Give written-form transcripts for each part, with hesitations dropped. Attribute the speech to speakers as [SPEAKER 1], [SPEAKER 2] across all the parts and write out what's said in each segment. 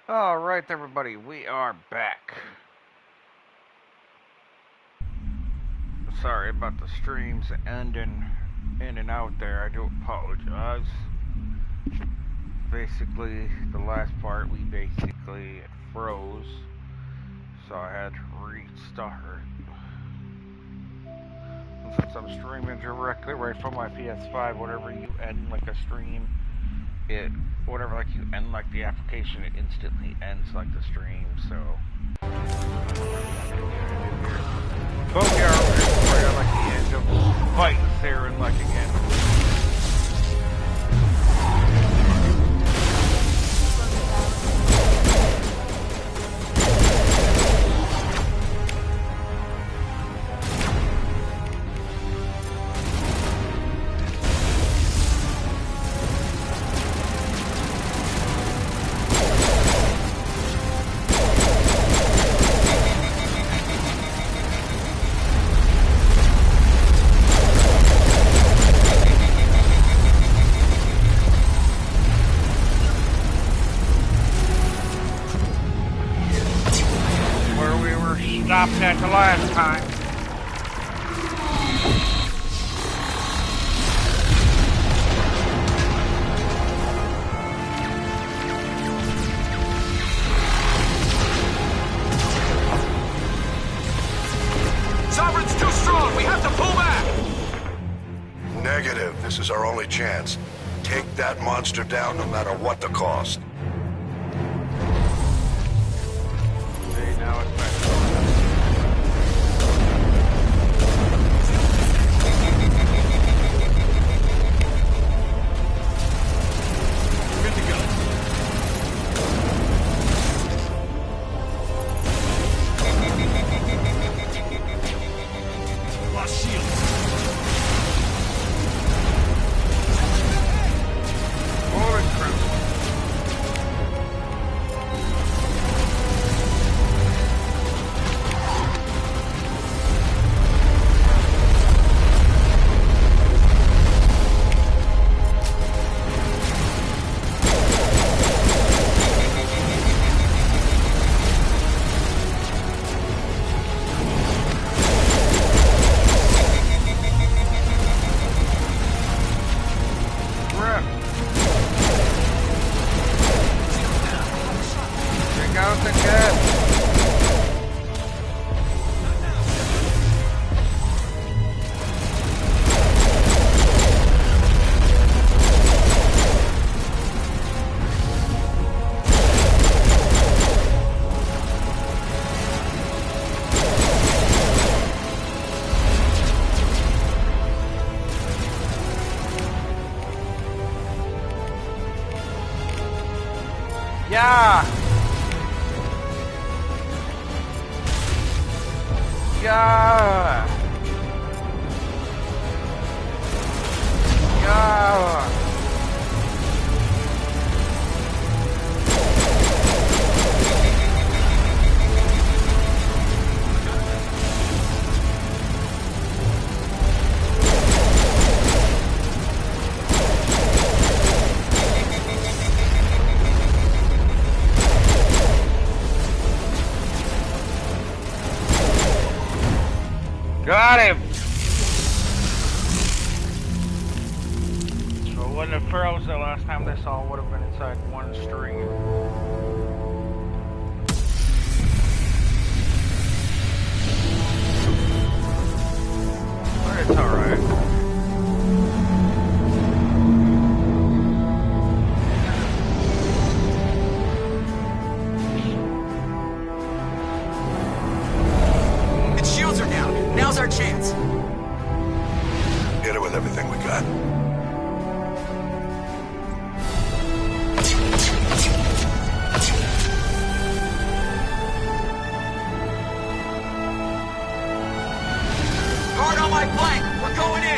[SPEAKER 1] Alright, everybody, we are back. Sorry about the streams ending in and out there. I do apologize. Basically, the last part, it froze. So I had to restart. And since I'm streaming directly right from my PS5, whatever you end like a stream, whatever like you end like the application, it instantly ends like the stream, so. But we are right on like the edge of fighting Saren like again. At the last time.
[SPEAKER 2] Sovereign's too strong. We have to pull back.
[SPEAKER 3] Negative. This is our only chance. Take that monster down no matter what the cost.
[SPEAKER 1] Okay, now it's back. Yeah! Yeah! Yeah! Got him! So it wouldn't have froze the last time this all would have been inside one stream. But it's alright.
[SPEAKER 2] Now's our chance.
[SPEAKER 3] Hit it with everything we got.
[SPEAKER 2] Guard on my flank. We're going in.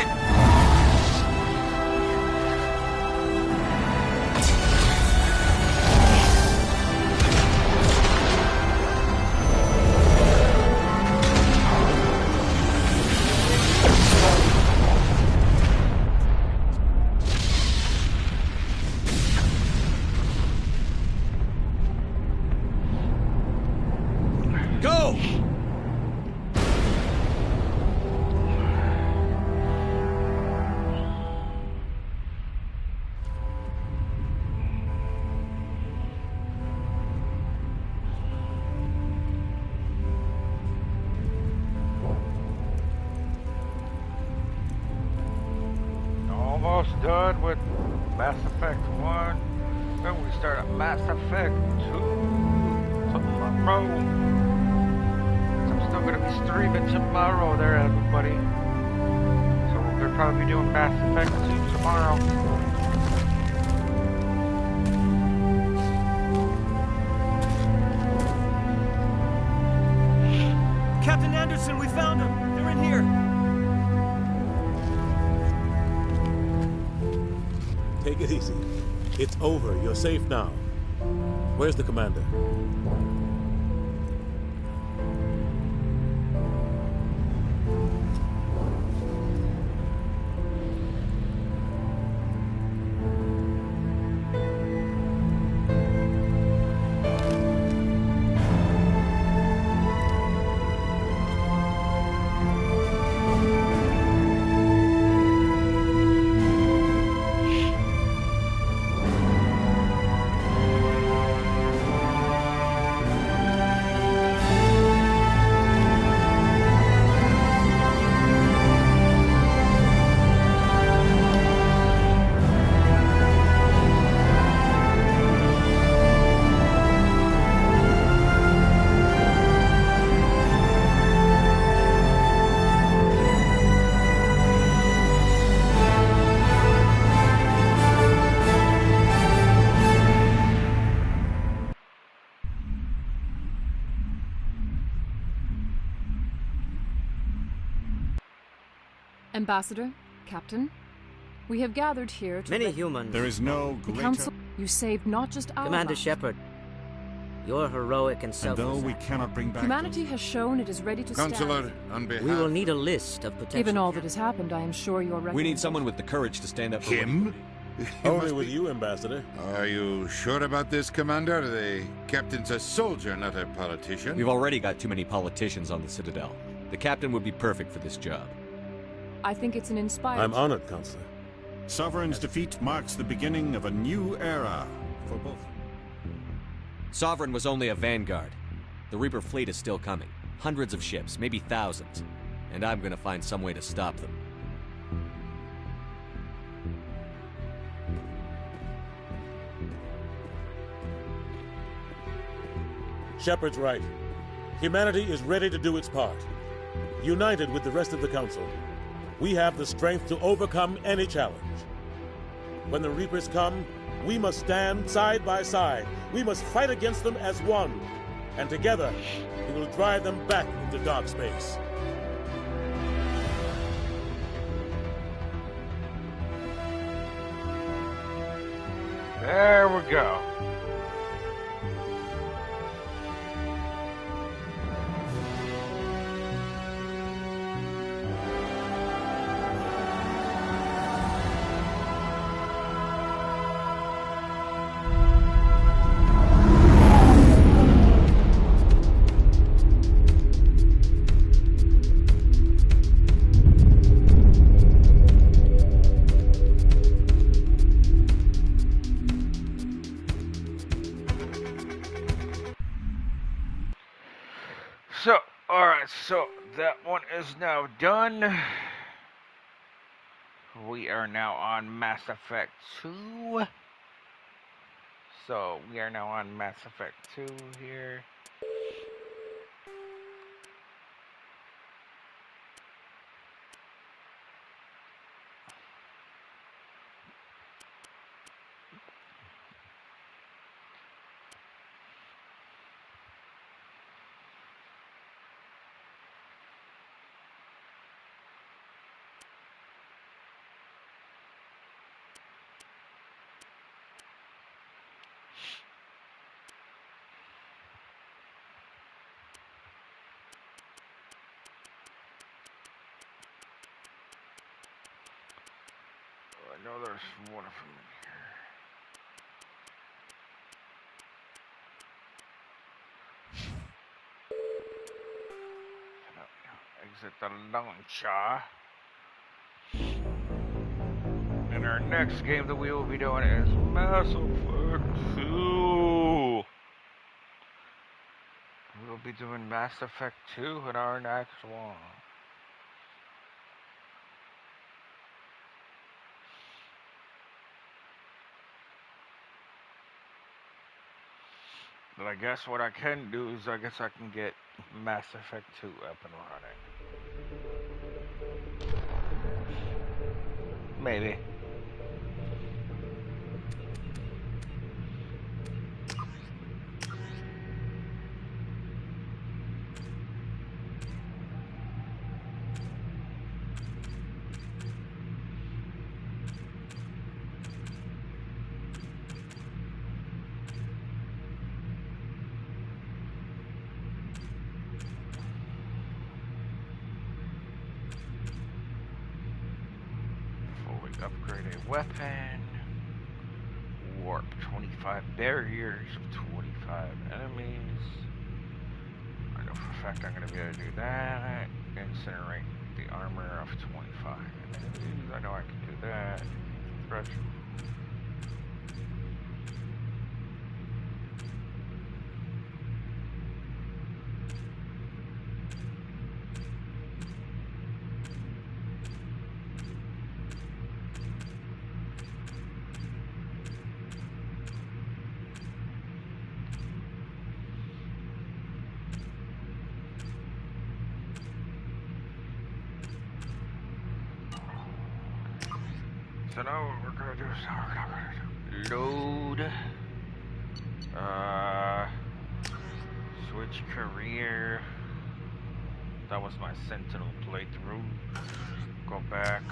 [SPEAKER 1] done with Mass Effect 1, then we start at Mass Effect 2 tomorrow. So I'm still gonna be streaming tomorrow there, everybody. So we're gonna probably be doing Mass Effect 2 tomorrow.
[SPEAKER 4] Captain Anderson, we found them! They're in here!
[SPEAKER 5] Take it easy. It's over. You're safe now. Where's the commander?
[SPEAKER 6] Ambassador, Captain, we have gathered here to...
[SPEAKER 4] Many humans.
[SPEAKER 7] There is no
[SPEAKER 6] The
[SPEAKER 7] greater...
[SPEAKER 6] Council, you saved not just our
[SPEAKER 4] Commander
[SPEAKER 6] lives.
[SPEAKER 4] Shepard, you're heroic and
[SPEAKER 7] And
[SPEAKER 4] selfless.
[SPEAKER 7] though we cannot bring back...
[SPEAKER 6] Humanity has shown it is ready to
[SPEAKER 8] Counselor,
[SPEAKER 6] stand.
[SPEAKER 8] on behalf...
[SPEAKER 4] We will need a list of potential...
[SPEAKER 6] Given all that has happened, I am sure you are ready.
[SPEAKER 9] We need someone with the courage to stand up for
[SPEAKER 8] Him?
[SPEAKER 5] Only with you, Ambassador.
[SPEAKER 8] Are you sure about this, Commander? The captain's a soldier, not a politician.
[SPEAKER 9] We've already got too many politicians on the Citadel. The captain would be perfect for this job.
[SPEAKER 6] I think it's an inspired...
[SPEAKER 5] I'm honored, Counselor.
[SPEAKER 7] Sovereign's defeat marks the beginning of a new era for both.
[SPEAKER 9] Sovereign was only a vanguard. The Reaper fleet is still coming. Hundreds of ships, maybe thousands. And I'm gonna find some way to stop them.
[SPEAKER 5] Shepard's right. Humanity is ready to do its part. United with the rest of the Council, we have the strength to overcome any challenge. When the Reapers come, we must stand side by side. We must fight against them as one. And together, we will drive them back into dark space.
[SPEAKER 1] There we go. So, alright, so that one is now done. We are now on Mass Effect 2. So, we are now on Mass Effect 2 here. I know there's one of them in here. Exit the launcher. And our next game that we will be doing is Mass Effect 2. We will be doing Mass Effect 2 in our next one. But I guess what I can do is I guess I can get Mass Effect 2 up and running. Maybe. Upgrade a weapon. Warp 25 barriers of 25 enemies. I know for a fact I'm going to be able to do that. Incinerate the armor of 25 enemies. I know I can do that. Stretch. So now what we're gonna do is load, switch career. That was my Sentinel playthrough. Go back,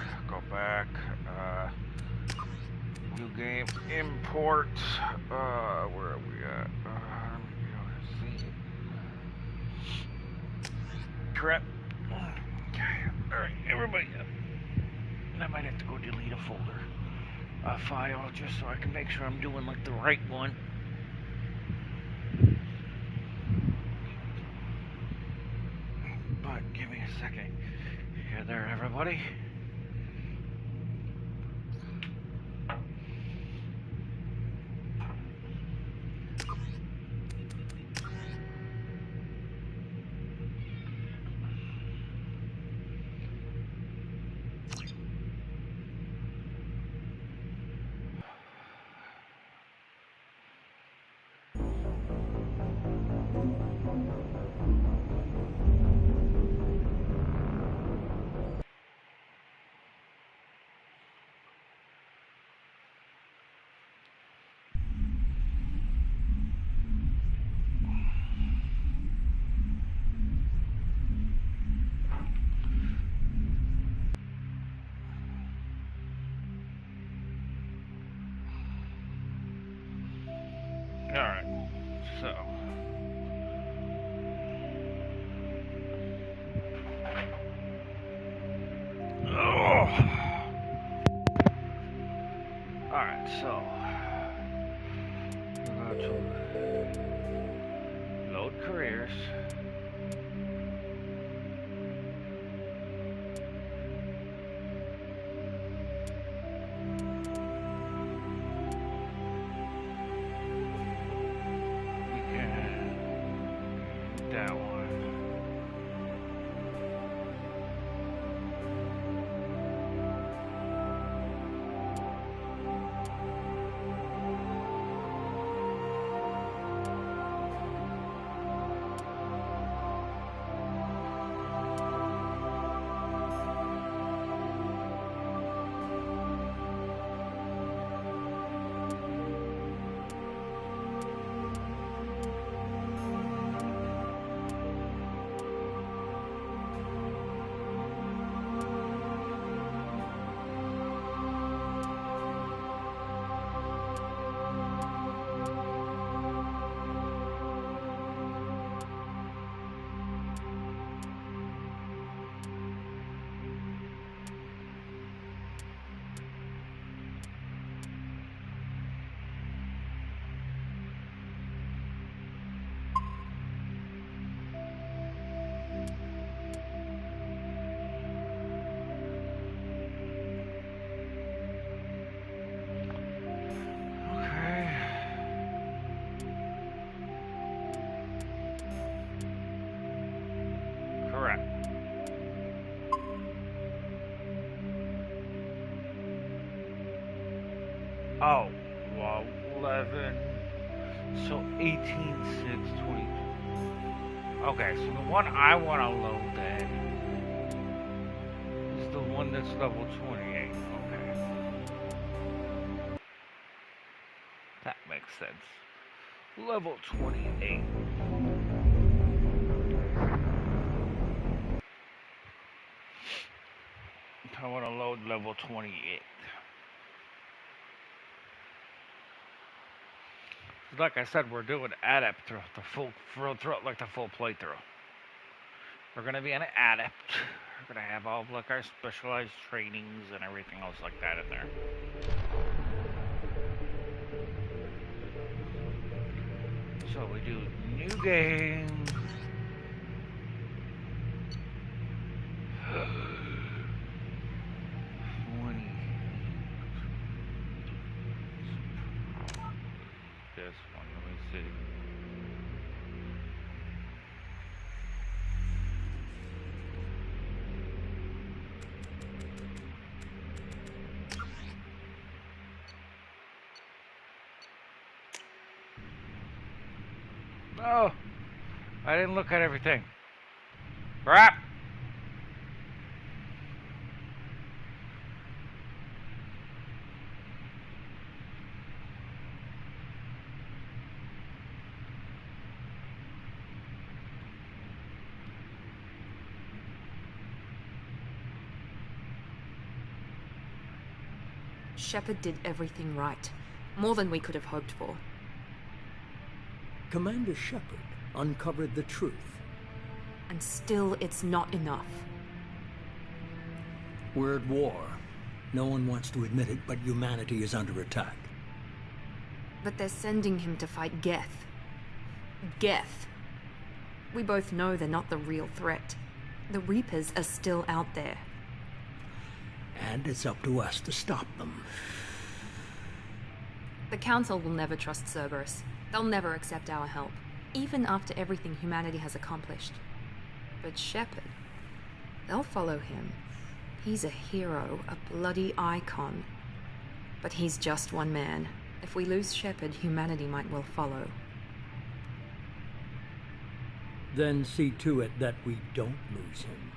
[SPEAKER 1] new game, import, where are we at? Let me see. Crap. Okay, alright, everybody. I might have to go delete a folder, a file, just so I can make sure I'm doing like the right one. But give me a second. Here there, everybody. Alright, so alright, so we're going to load careers. That one. Oh, well, 11. So 18,620. Okay, so the one I want to load then is the one that's level 28. Okay. That makes sense. Level 28. I want to load level 28. Like I said, we're doing adept through the full like the full playthrough. We're gonna be an adept. We're gonna have all of like our specialized trainings and everything else like that in there. So we do new game. This one, let me see. Oh, I didn't look at everything. Crap!
[SPEAKER 10] Shepard did everything right. More than we could have hoped for.
[SPEAKER 11] Commander Shepard uncovered the truth.
[SPEAKER 10] And still, it's not enough.
[SPEAKER 11] We're at war. No one wants to admit it, but humanity is under attack.
[SPEAKER 10] But they're sending him to fight Geth. Geth. We both know they're not the real threat. The Reapers are still out there.
[SPEAKER 11] And it's up to us to stop them.
[SPEAKER 10] The Council will never trust Cerberus. They'll never accept our help, even after everything humanity has accomplished. But Shepard, they'll follow him. He's a hero, a bloody icon. But he's just one man. If we lose Shepard, humanity might well follow.
[SPEAKER 11] Then see to it that we don't lose him.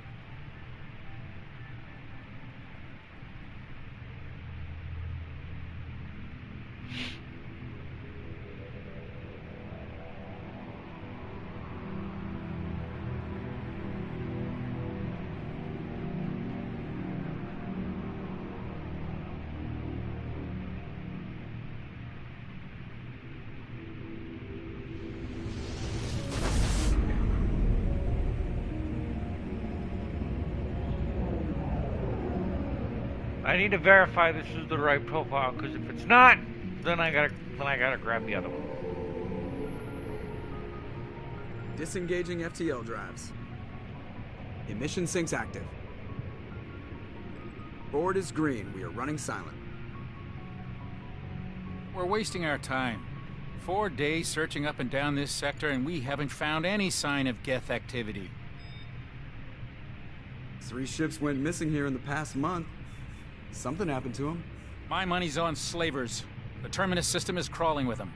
[SPEAKER 1] I need to verify this is the right profile, because if it's not, then I gotta grab the other one.
[SPEAKER 12] Disengaging FTL drives. Emission sinks active. Board is green. We are running silent.
[SPEAKER 2] We're wasting our time. 4 days searching up and down this sector, and we haven't found any sign of Geth activity.
[SPEAKER 12] 3 ships went missing here in the past month. Something happened to them.
[SPEAKER 2] My money's on slavers. The Terminus system is crawling with them.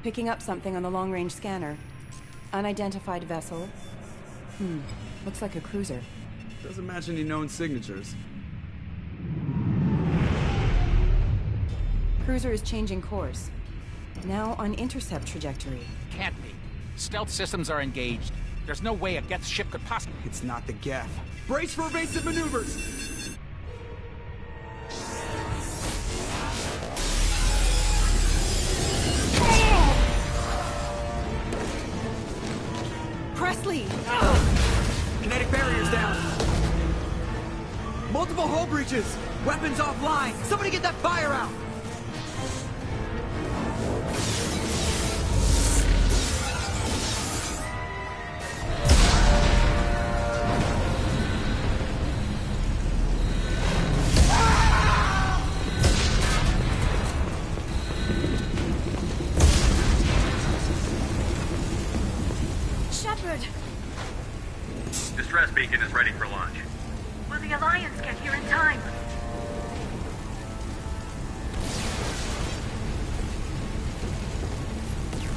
[SPEAKER 13] Picking up something on the long-range scanner. Unidentified vessel. Looks like a cruiser.
[SPEAKER 12] Doesn't match any known signatures.
[SPEAKER 13] Cruiser is changing course. Now on intercept trajectory.
[SPEAKER 2] Can't be. Stealth systems are engaged. There's no way a Geth ship could possibly...
[SPEAKER 12] It's not the Geth. Brace for evasive maneuvers!
[SPEAKER 13] Presley!
[SPEAKER 12] Kinetic barriers down. Multiple hull breaches. Weapons offline. Somebody get that fire out.
[SPEAKER 14] Distress beacon is ready for launch.
[SPEAKER 15] Will the Alliance get here in time?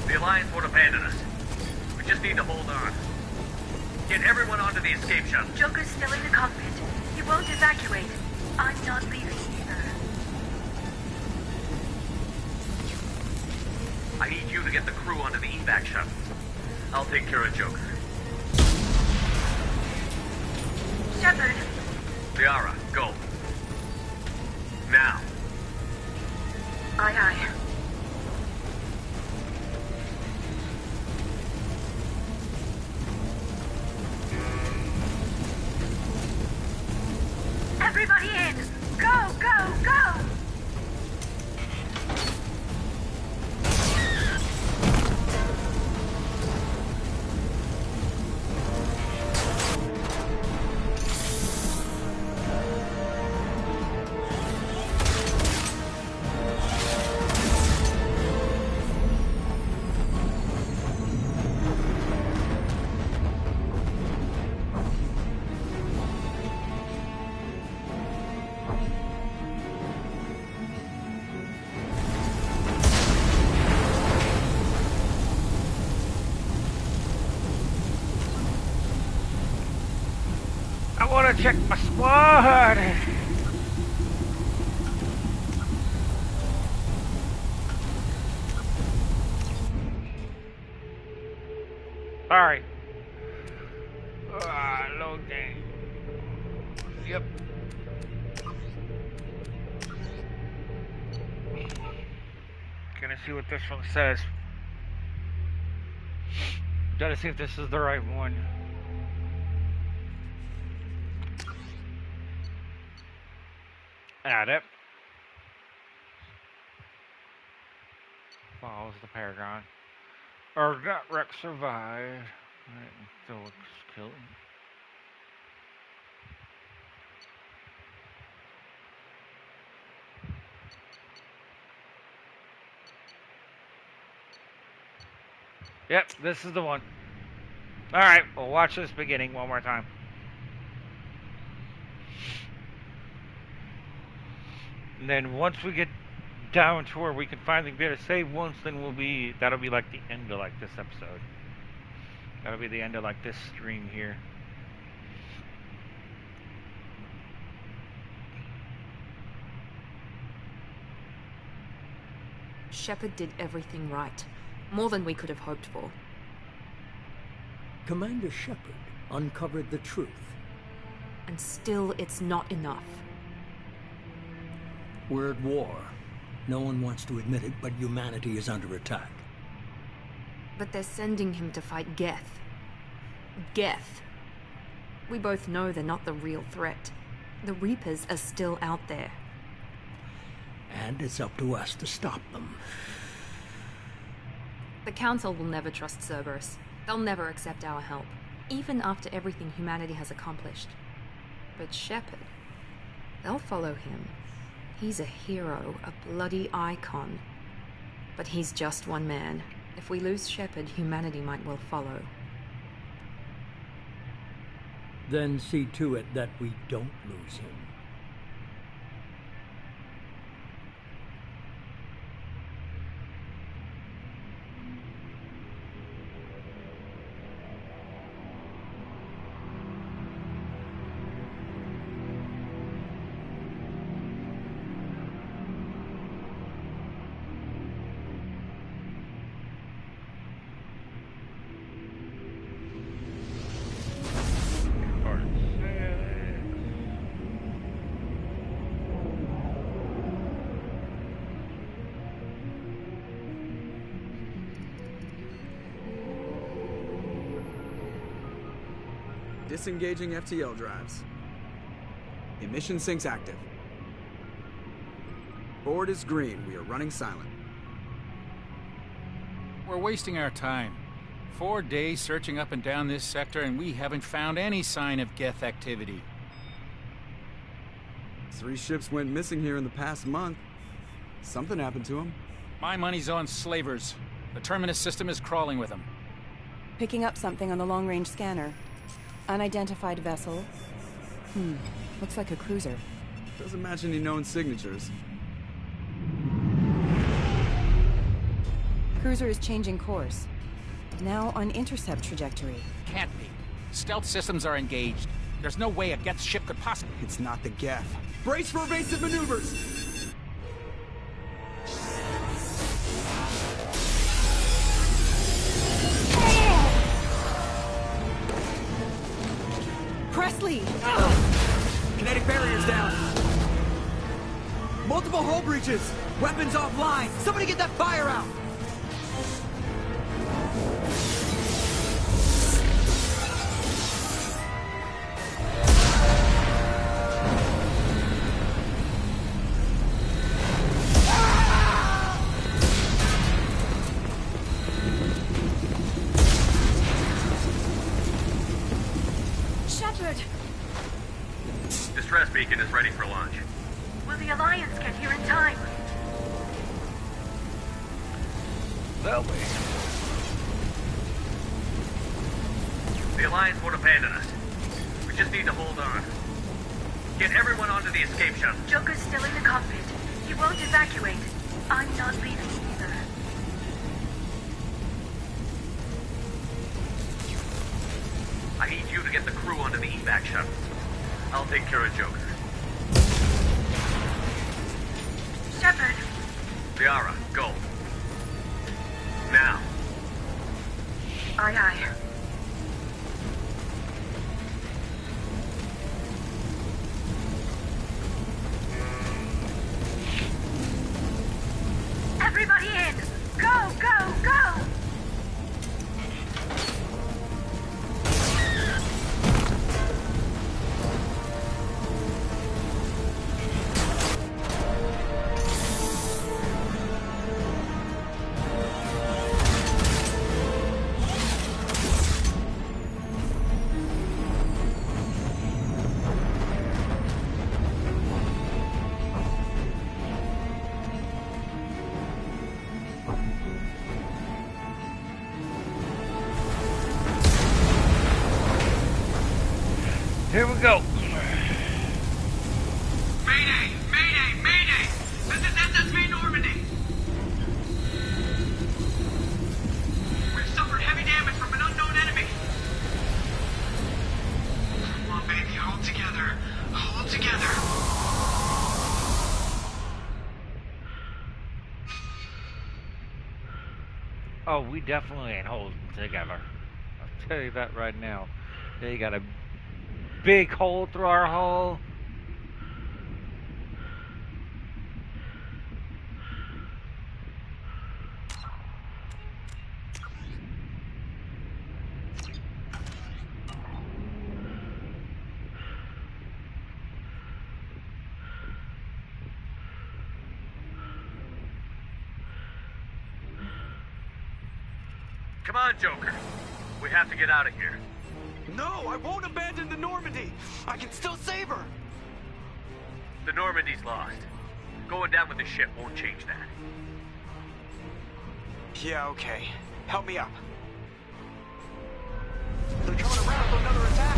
[SPEAKER 14] The Alliance won't abandon us. We just need to hold on. Get everyone onto the escape shuttle.
[SPEAKER 15] Joker's still in the cockpit. He won't evacuate. I'm not leaving either.
[SPEAKER 14] I need you to get the crew onto the evac shuttles. I'll take care of Joker.
[SPEAKER 15] Shepard.
[SPEAKER 14] Liara, go. Now.
[SPEAKER 15] Aye, aye. Everybody in! Go, go, go!
[SPEAKER 1] I want to check my squad. Sorry. Loading. Yep. Gonna see what this one says. Gotta see if this is the right one. Adept. Follows the Paragon. Or got wreck survived. Alright, still looks killed. Yep, this is the one. Alright, we'll watch this beginning one more time. And then once we get down to where we can finally be able to save once, then that'll be like the end of like this episode. That'll be the end of like this stream here.
[SPEAKER 10] Shepard did everything right. More than we could have hoped for.
[SPEAKER 11] Commander Shepard uncovered the truth.
[SPEAKER 10] And still, it's not enough.
[SPEAKER 11] We're at war. No one wants to admit it, but humanity is under attack.
[SPEAKER 10] But they're sending him to fight Geth. Geth. We both know they're not the real threat. The Reapers are still out there.
[SPEAKER 11] And it's up to us to stop them.
[SPEAKER 10] The Council will never trust Cerberus. They'll never accept our help, even after everything humanity has accomplished. But Shepard, they'll follow him. He's a hero, a bloody icon. But he's just one man. If we lose Shepard, humanity might well follow.
[SPEAKER 11] Then see to it that we don't lose him.
[SPEAKER 12] Disengaging FTL drives. Emission sinks active. Board is green. We are running silent.
[SPEAKER 2] We're wasting our time. 4 days searching up and down this sector, and we haven't found any sign of Geth activity.
[SPEAKER 12] 3 ships went missing here in the past month. Something happened to them.
[SPEAKER 2] My money's on slavers. The Terminus system is crawling with them.
[SPEAKER 13] Picking up something on the long-range scanner. Unidentified vessel. Looks like a cruiser.
[SPEAKER 12] Doesn't match any known signatures.
[SPEAKER 13] Cruiser is changing course. Now on intercept trajectory.
[SPEAKER 2] Can't be. Stealth systems are engaged. There's no way a Geth ship could possibly...
[SPEAKER 12] It's not the Geth. Brace for evasive maneuvers!
[SPEAKER 13] Presley!
[SPEAKER 12] Kinetic barriers down. Multiple hull breaches. Weapons offline. Somebody get that fire out.
[SPEAKER 15] Shepard!
[SPEAKER 14] Distress beacon is ready for launch.
[SPEAKER 15] Will the Alliance get here in time?
[SPEAKER 1] They'll be.
[SPEAKER 14] The Alliance won't abandon us. We just need to hold on. Get everyone onto the escape shuttle.
[SPEAKER 15] Joker's still in the cockpit. He won't evacuate. I'm not leaving either.
[SPEAKER 14] I need you to get the crew onto the evac shuttle. I'll take care of Joker.
[SPEAKER 15] Shepard!
[SPEAKER 14] Liara, go. Now.
[SPEAKER 15] Aye, aye. Everybody in! Go, go, go!
[SPEAKER 1] Here we go.
[SPEAKER 14] Mayday! Mayday! Mayday! This is SSV Normandy! We've suffered heavy damage from an unknown enemy. Come on, baby, hold together. Hold together.
[SPEAKER 1] Oh, we definitely ain't holding together. I'll tell you that right now. They got a big hole through our hull.
[SPEAKER 14] Come on, Joker. We have to get out of here.
[SPEAKER 12] No, I won't abandon the Normandy. I can still save her.
[SPEAKER 14] The Normandy's lost. Going down with the ship won't change that.
[SPEAKER 12] Yeah, okay. Help me up. They're coming around for another attack.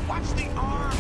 [SPEAKER 12] Watch the arm!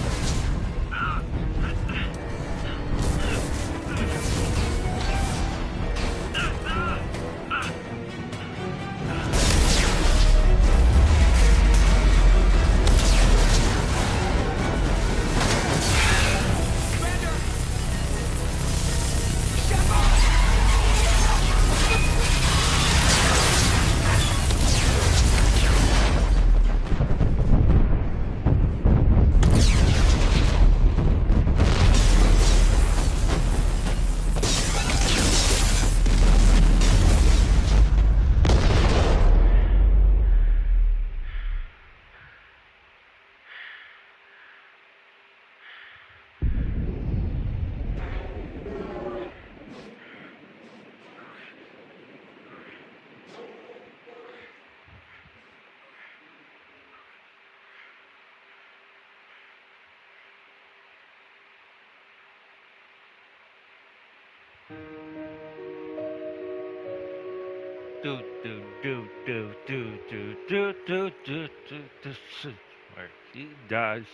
[SPEAKER 1] do do do do do do do do do do do. Where he dies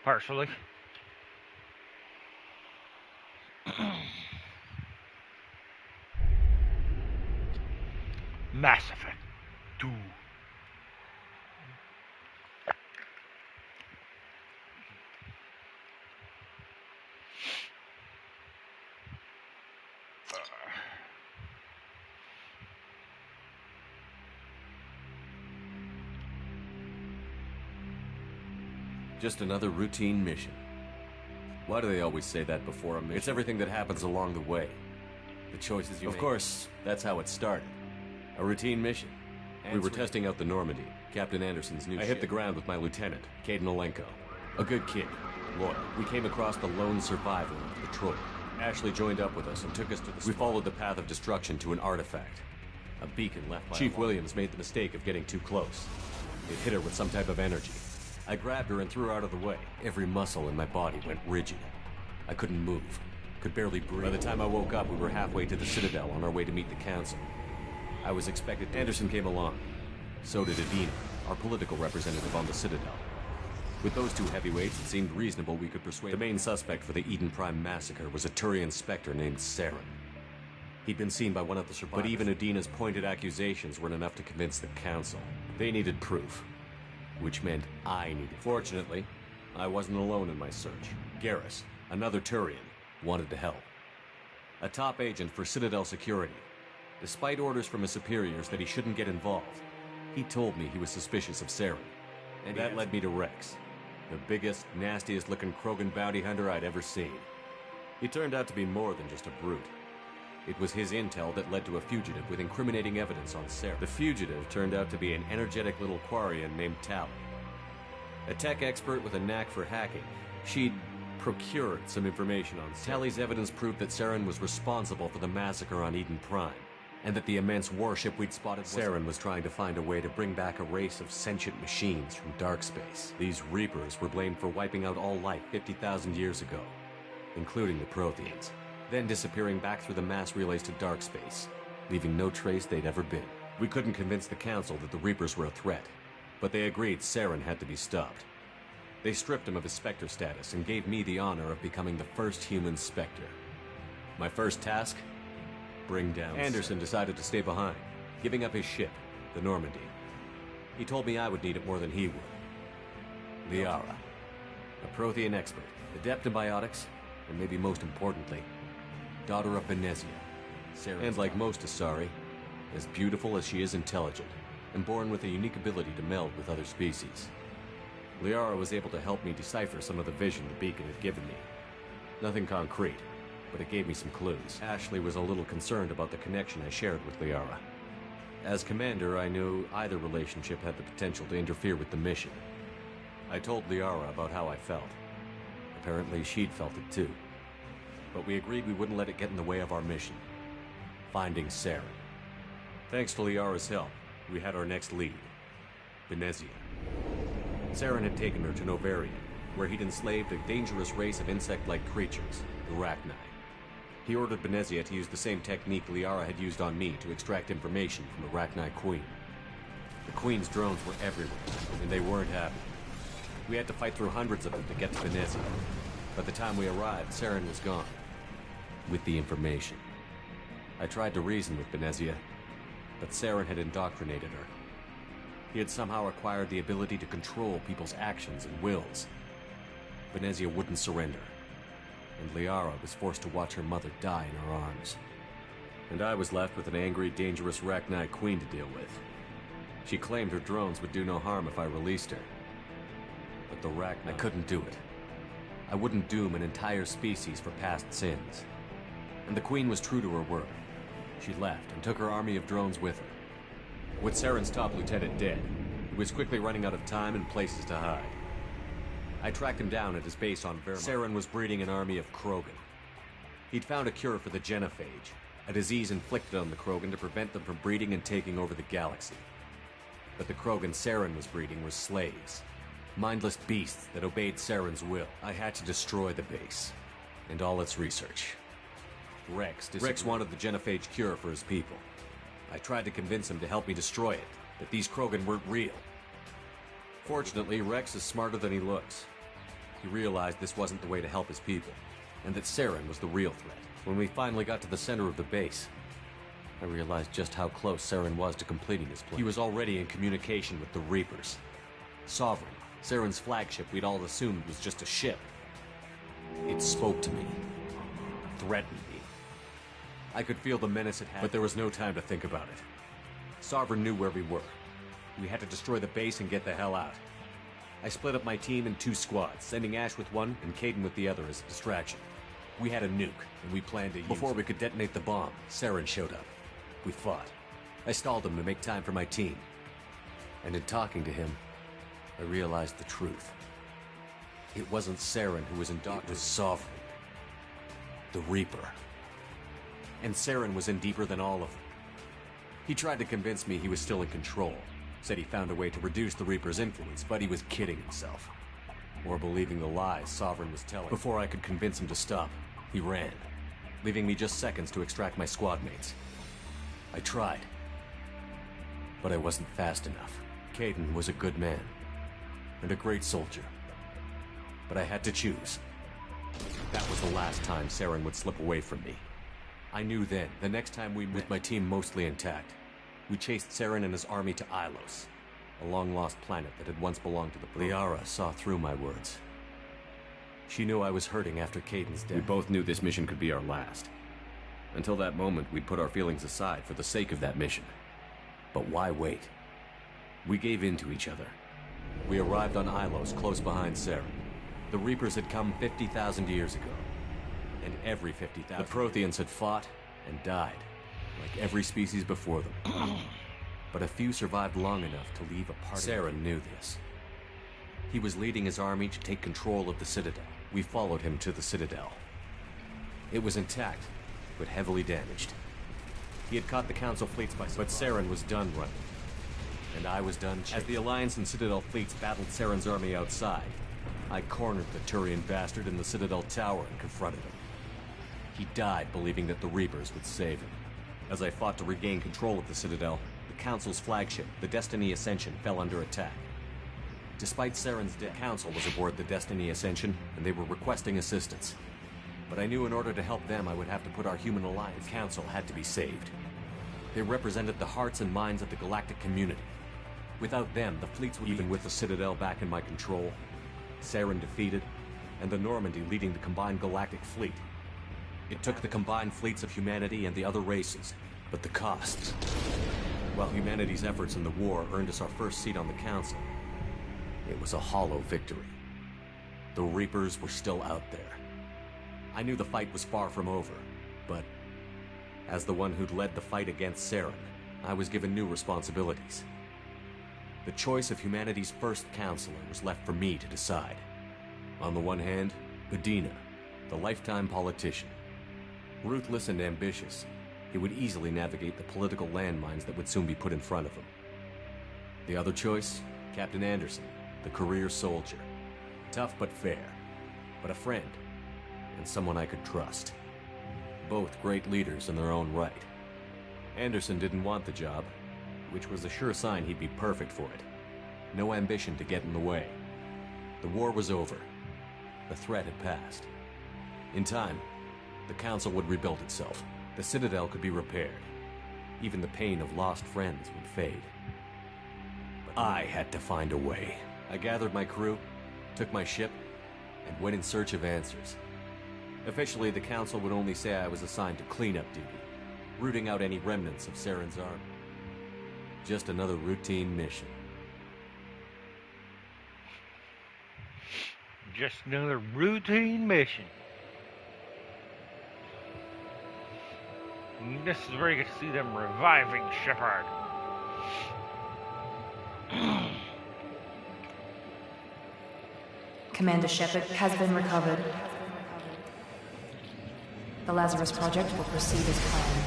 [SPEAKER 1] partially. Mass Effect 2.
[SPEAKER 9] Just another routine mission. Why do they always say that before a mission? It's everything that happens along the way. The choices you make. Of course, that's how it started. A routine mission. We were testing out the Normandy, Captain Anderson's new ship. I hit the ground with my lieutenant, Caden Olenko. A good kid, loyal. We came across the lone survivor of the patrol. Ashley joined up with us and took us to the... We followed the path of destruction to an artifact. A beacon left by Chief Williams made the mistake of getting too close. It hit her with some type of energy. I grabbed her and threw her out of the way. Every muscle in my body went rigid. I couldn't move. Could barely breathe. By the time I woke up, we were halfway to the Citadel on our way to meet the Council. I was expected... Anderson came along. So did Adina, our political representative on the Citadel. With those two heavyweights, it seemed reasonable we could persuade... The main suspect for the Eden Prime massacre was a Turian Spectre named Saren. He'd been seen by one of the survivors. But even Adina's pointed accusations weren't enough to convince the Council. They needed proof. Which meant I needed. Fortunately, I wasn't alone in my search. Garrus, another Turian, wanted to help. A top agent for Citadel Security. Despite orders from his superiors that he shouldn't get involved, he told me he was suspicious of Saren. And that led me to Rex, the biggest, nastiest-looking Krogan bounty hunter I'd ever seen. He turned out to be more than just a brute. It was his intel that led to a fugitive with incriminating evidence on Saren. The fugitive turned out to be an energetic little Quarian named Tally. A tech expert with a knack for hacking, she'd procured some information on Saren. Tally's evidence proved that Saren was responsible for the massacre on Eden Prime, and that the immense warship we'd spotted Saren was trying to find a way to bring back a race of sentient machines from dark space. These Reapers were blamed for wiping out all life 50,000 years ago, including the Protheans, then disappearing back through the mass relays to dark space, leaving no trace they'd ever been. We couldn't convince the Council that the Reapers were a threat, but they agreed Saren had to be stopped. They stripped him of his Spectre status and gave me the honor of becoming the first human Spectre. My first task? Bring down Anderson decided to stay behind, giving up his ship, the Normandy. He told me I would need it more than he would. Liara, a Prothean expert, adept in biotics, and maybe most importantly, daughter of Benezia, and like most Asari, as beautiful as she is intelligent, and born with a unique ability to meld with other species. Liara was able to help me decipher some of the vision the beacon had given me. Nothing concrete, but it gave me some clues. Ashley was a little concerned about the connection I shared with Liara. As commander, I knew either relationship had the potential to interfere with the mission. I told Liara about how I felt. Apparently, she'd felt it too. But we agreed we wouldn't let it get in the way of our mission. Finding Saren. Thanks to Liara's help, we had our next lead. Benezia. Saren had taken her to Novaria, where he'd enslaved a dangerous race of insect-like creatures, the Rachni. He ordered Benezia to use the same technique Liara had used on me to extract information from the Rachni Queen. The Queen's drones were everywhere, and they weren't happy. We had to fight through hundreds of them to get to Benezia. By the time we arrived, Saren was gone. With the information. I tried to reason with Benezia, but Saren had indoctrinated her. He had somehow acquired the ability to control people's actions and wills. Benezia wouldn't surrender, and Liara was forced to watch her mother die in her arms. And I was left with an angry, dangerous Rachni Queen to deal with. She claimed her drones would do no harm if I released her. But the Rachni... I couldn't do it. I wouldn't doom an entire species for past sins. And the Queen was true to her word. She left and took her army of drones with her. With Saren's top lieutenant dead, he was quickly running out of time and places to hide. I tracked him down at his base on Vermont. Saren was breeding an army of Krogan. He'd found a cure for the genophage, a disease inflicted on the Krogan to prevent them from breeding and taking over the galaxy. But the Krogan Saren was breeding were slaves. Mindless beasts that obeyed Saren's will. I had to destroy the base, and all its research. Rex wanted the genophage cure for his people, I tried to convince him to help me destroy it, that these Krogan weren't real. Fortunately, Rex is smarter than he looks. He realized this wasn't the way to help his people, and that Saren was the real threat. When we finally got to the center of the base, I realized just how close Saren was to completing his plan. He was already in communication with the Reapers. Sovereign, Saren's flagship we'd all assumed was just a ship. It spoke to me, threatened me. I could feel the menace it had, but there was no time to think about it. Sovereign knew where we were. We had to destroy the base and get the hell out. I split up my team in 2 squads, sending Ash with one and Kaidan with the other as a distraction. We had a nuke, and we planned to use it. Before we could detonate the bomb, Saren showed up. We fought. I stalled him to make time for my team. And in talking to him, I realized the truth. It wasn't Saren who was indoctrinated. It was Sovereign. The Reaper. And Saren was in deeper than all of them. He tried to convince me he was still in control. Said he found a way to reduce the Reaper's influence, but he was kidding himself. Or believing the lies Sovereign was telling. Before I could convince him to stop, he ran, leaving me just seconds to extract my squad mates. I tried, but I wasn't fast enough. Kaidan was a good man, and a great soldier. But I had to choose. That was the last time Saren would slip away from me. I knew then, the next time we met, with my team mostly intact, we chased Saren and his army to Ilos, a long-lost planet that had once belonged to the Liara saw through my words. She knew I was hurting after Kaidan's death.
[SPEAKER 16] We both knew this mission could be our last. Until that moment, we'd put our feelings aside for the sake of that mission.
[SPEAKER 9] But why wait?
[SPEAKER 16] We gave in to each other.
[SPEAKER 9] We arrived on Ilos, close behind Saren. The Reapers had come 50,000 years ago. And every 50,000... The Protheans had fought and died, like every species before them. But a few survived long enough to leave a part. Saren knew this. He was leading his army to take control of the Citadel. We followed him to the Citadel. It was intact, but heavily damaged. He had caught the Council fleets by surprise. But Saren was done running. And I was done chasing. As the Alliance and Citadel fleets battled Saren's army outside, I cornered the Turian bastard in the Citadel tower and confronted him. He died believing that the Reapers would save him. As I fought to regain control of the Citadel, the Council's flagship, the Destiny Ascension, fell under attack. Despite Saren's death, the Council was aboard the Destiny Ascension, and they were requesting assistance. But I knew in order to help them, I would have to put our human alliance. The Council had to be saved. They represented the hearts and minds of the galactic community. Without them, the fleets would even with the Citadel back in my control, Saren defeated, and the Normandy leading the combined galactic fleet. It took the combined fleets of humanity and the other races, but the costs. While humanity's efforts in the war earned us our first seat on the Council, it was a hollow victory. The Reapers were still out there. I knew the fight was far from over, but as the one who'd led the fight against Saren, I was given new responsibilities. The choice of humanity's first counselor was left for me to decide. On the one hand, Udina, the lifetime politician. Ruthless and ambitious, he would easily navigate the political landmines that would soon be put in front of him. The other choice, Captain Anderson, the career soldier. Tough but fair, but a friend, and someone I could trust. Both great leaders in their own right. Anderson didn't want the job, which was a sure sign he'd be perfect for it. No ambition to get in the way. The war was over. The threat had passed. In time, the Council would rebuild itself. The Citadel could be repaired. Even the pain of lost friends would fade. But I had to find a way. I gathered my crew, took my ship, and went in search of answers. Officially, the Council would only say I was assigned to cleanup duty, rooting out any remnants of Saren's army. Just another routine mission.
[SPEAKER 1] Just another routine mission. And this is where you get to see them reviving Shepard.
[SPEAKER 10] Commander Shepard has been recovered. The Lazarus Project will proceed as planned.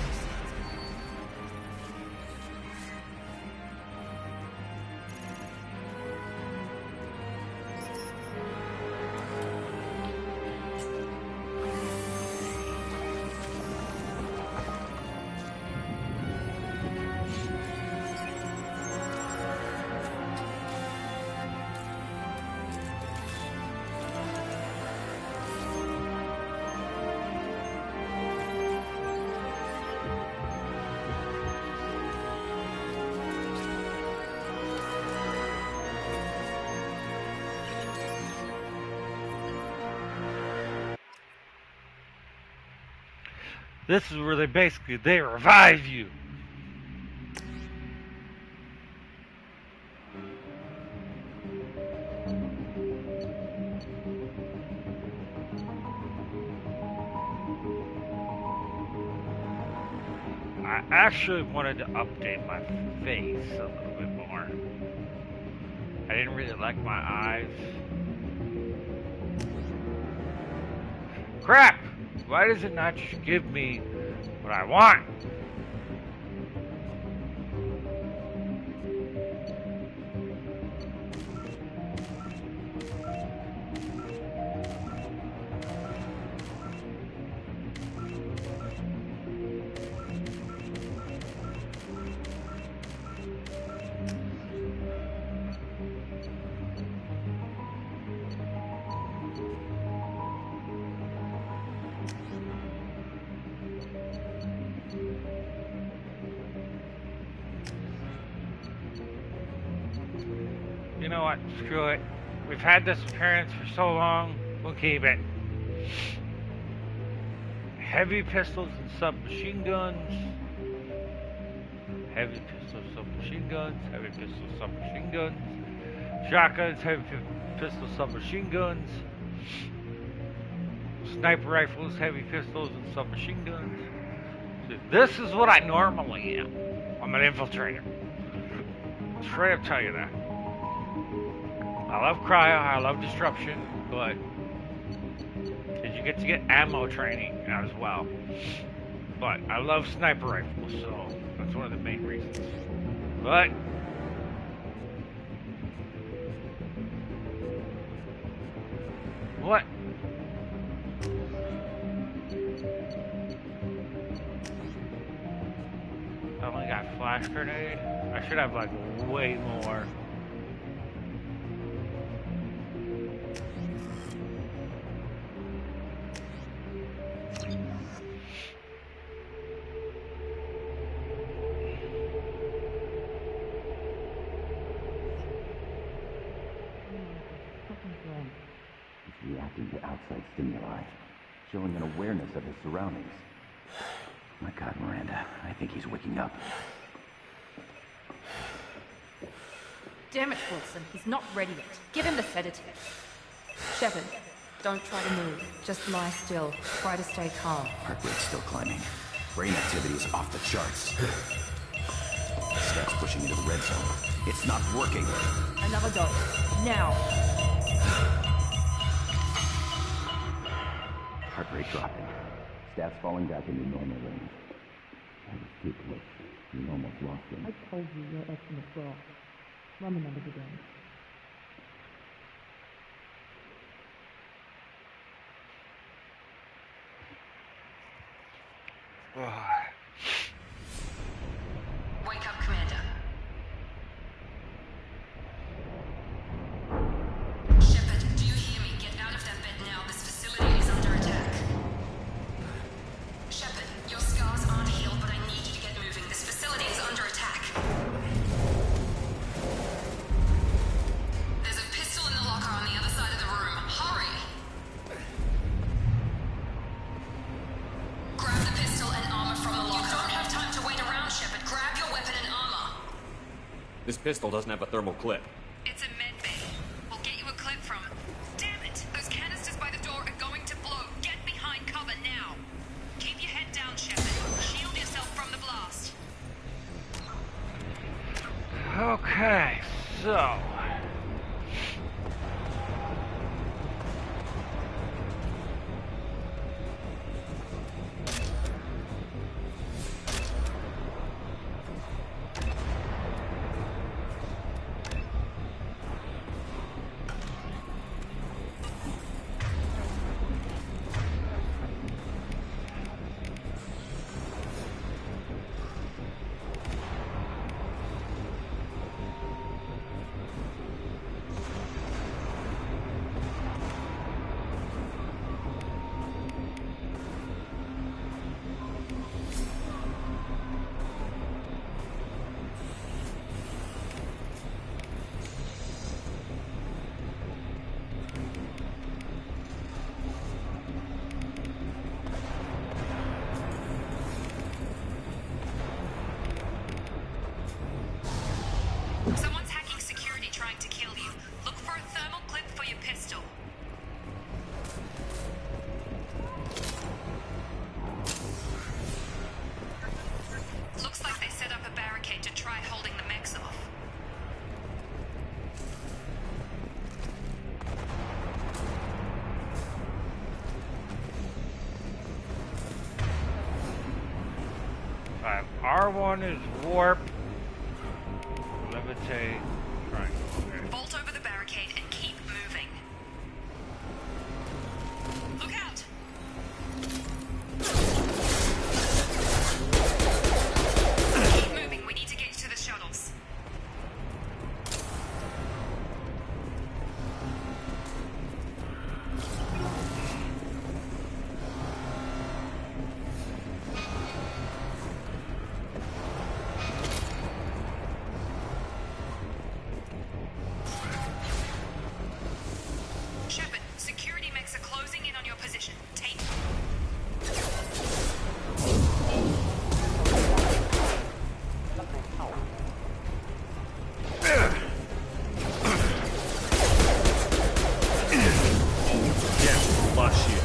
[SPEAKER 1] This is where they revive you. I actually wanted to update my face a little bit more. I didn't really like my eyes. Crap! Why does it not just give me what I want? You know what? Screw it. We've had this appearance for so long, we'll keep it. Heavy pistols and submachine guns. Heavy pistols, submachine guns. Heavy pistols, submachine guns. Shotguns, heavy pistols, submachine guns. Sniper rifles, heavy pistols, and submachine guns. See, this is what I normally am. I'm an infiltrator. Straight up tell you that. I love cryo, I love disruption, but you get to get ammo training as well. But I love sniper rifles, so that's one of the main reasons. But what? I only got flash grenade. I should have like way more.
[SPEAKER 17] Reacting to outside stimuli, showing an awareness of his surroundings. My God, Miranda, I think he's waking up.
[SPEAKER 10] Damn it, Wilson, he's not ready yet. Give him the sedative. Shepard, don't try to move. Just lie still. Try to stay calm.
[SPEAKER 17] Heart rate's still climbing. Brain activity is off the charts. Steps pushing into the red zone. It's not working.
[SPEAKER 10] Another dose. Now.
[SPEAKER 17] Heart rate dropping. Stats falling back into normal range. I was too close. You almost lost him.
[SPEAKER 18] I told you your estimate's wrong. Run the numbers again.
[SPEAKER 15] Wake up, Commander. Shepard, do you hear me? Get out of that bed now. This facility is under attack. Shepard, your scars aren't healed, but I need you to get moving. This facility is under attack. There's a pistol in the locker on the other side of the room. Hurry! Grab the pistol and armor from the locker. You don't have time to wait around, Shepard. Grab your weapon and armor.
[SPEAKER 16] This pistol doesn't have a thermal clip.
[SPEAKER 15] It's a med bay. We'll get you a clip from... Damn it! Those canisters by the door are going to blow. Get behind cover now. Keep your head down, Shepard. Shield yourself from the blast.
[SPEAKER 1] Okay, so
[SPEAKER 15] Someone's hacking security trying to kill you. Look for a thermal clip for your pistol. Looks like they set up a barricade to try holding the mechs off.
[SPEAKER 1] Alright, R1 is warp. Levitate. Triangle. Okay.
[SPEAKER 15] Vault over the barricade and keep moving. Look out! Keep moving. We need to get to the shuttles. Shepard, security mechs are closing in on your position. Take...
[SPEAKER 5] Yes, lost shield.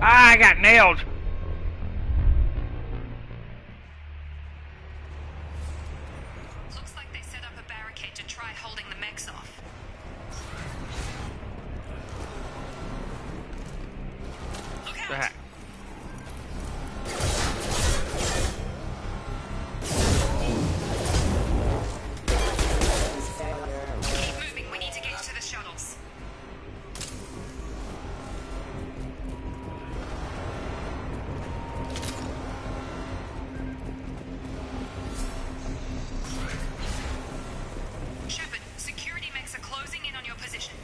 [SPEAKER 1] Ah, I got nailed!
[SPEAKER 15] Looks like they set up a barricade to try holding the mechs off. Look out!
[SPEAKER 1] The heck?
[SPEAKER 15] Keep moving. We need to get to the shuttles. Shepard, security mechs are closing in on your position.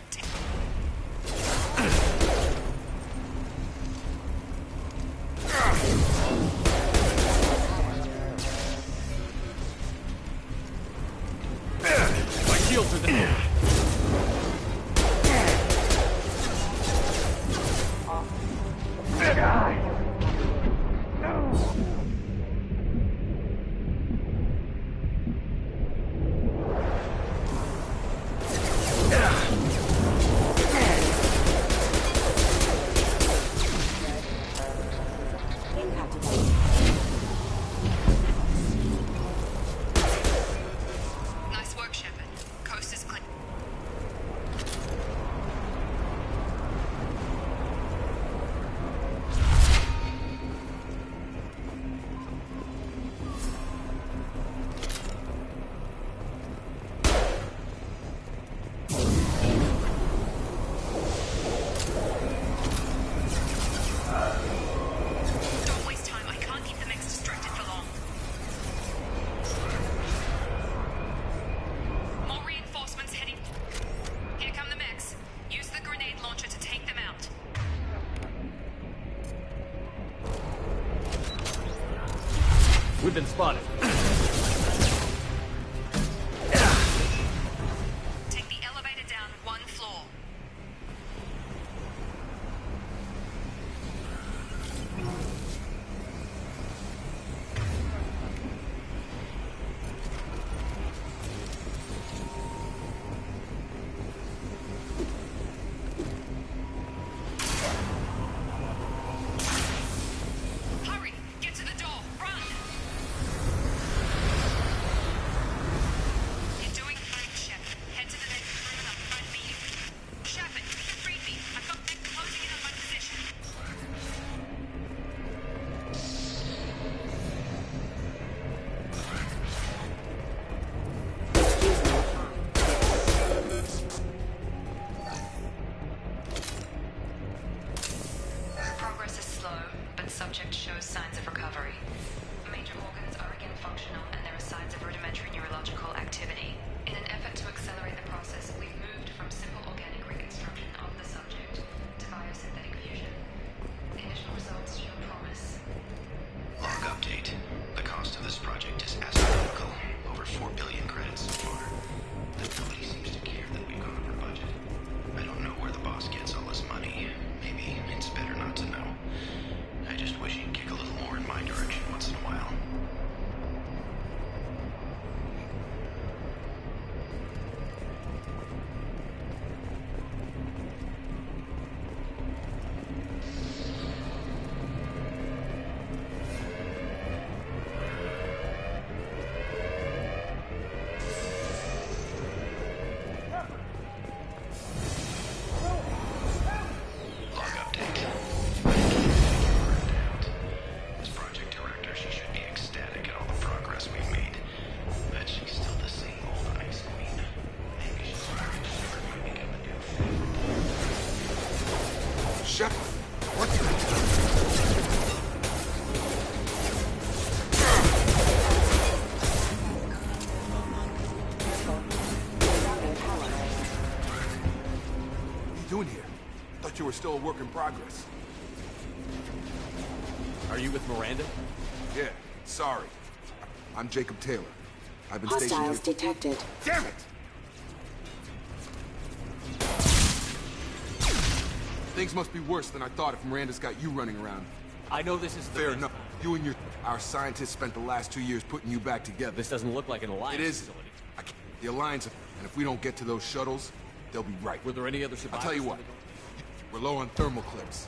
[SPEAKER 5] My shields are down.
[SPEAKER 15] Nice work, Shepard. Coast is clear. Don't waste time. I can't keep the mechs distracted for long. More reinforcements heading. Here come the mechs. Use the grenade launcher to take them out.
[SPEAKER 9] We've been spotted.
[SPEAKER 15] Take the elevator down one floor. Hurry! Get to the door! Run! You're doing great, Shepard. Head to the next room and I'll find me. Shepard, you can read me. I've got mech closing in on my position. Progress is slow, but subject shows signs of recovery. Major organs are again functional, and there are signs of rudimentary neurological activity. In an effort to accelerate the process, we've moved from simple organic reconstruction of the subject to biosynthetic fusion. Initial results show promise.
[SPEAKER 19] Log update. The cost of this project is astronomical. Over 4 billion credits so far. But nobody seems to care that we've gone over budget. I don't know where the boss gets all this money. Maybe
[SPEAKER 20] Shepard, what you... doing here? Thought you were still a work in progress.
[SPEAKER 9] Are you with Miranda?
[SPEAKER 20] Yeah, sorry. I'm Jacob Taylor. I've been
[SPEAKER 21] Hostiles
[SPEAKER 20] stationed here.
[SPEAKER 21] detected.
[SPEAKER 20] Damn it! Things must be worse than I thought if Miranda's got you running around.
[SPEAKER 9] I know this is
[SPEAKER 20] fair enough. You and our scientists spent the last 2 years putting you back together.
[SPEAKER 9] This doesn't look like an alliance
[SPEAKER 20] It is.
[SPEAKER 9] facility.
[SPEAKER 20] The alliance, and if we don't get to those shuttles, they'll be right.
[SPEAKER 9] Were there any other survivors?
[SPEAKER 20] I'll tell you what. We're low on thermal clips.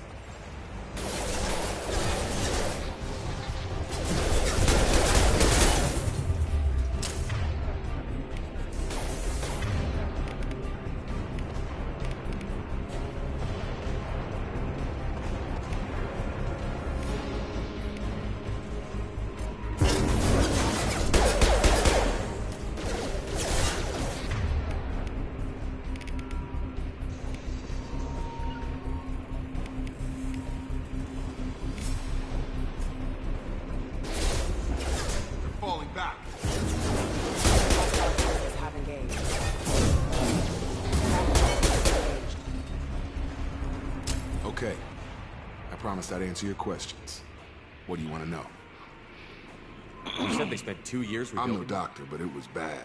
[SPEAKER 20] Okay. I promised I'd answer your questions. What do you want to know?
[SPEAKER 9] You said they spent 2 years rebuilding.
[SPEAKER 20] I'm no doctor, but it was bad.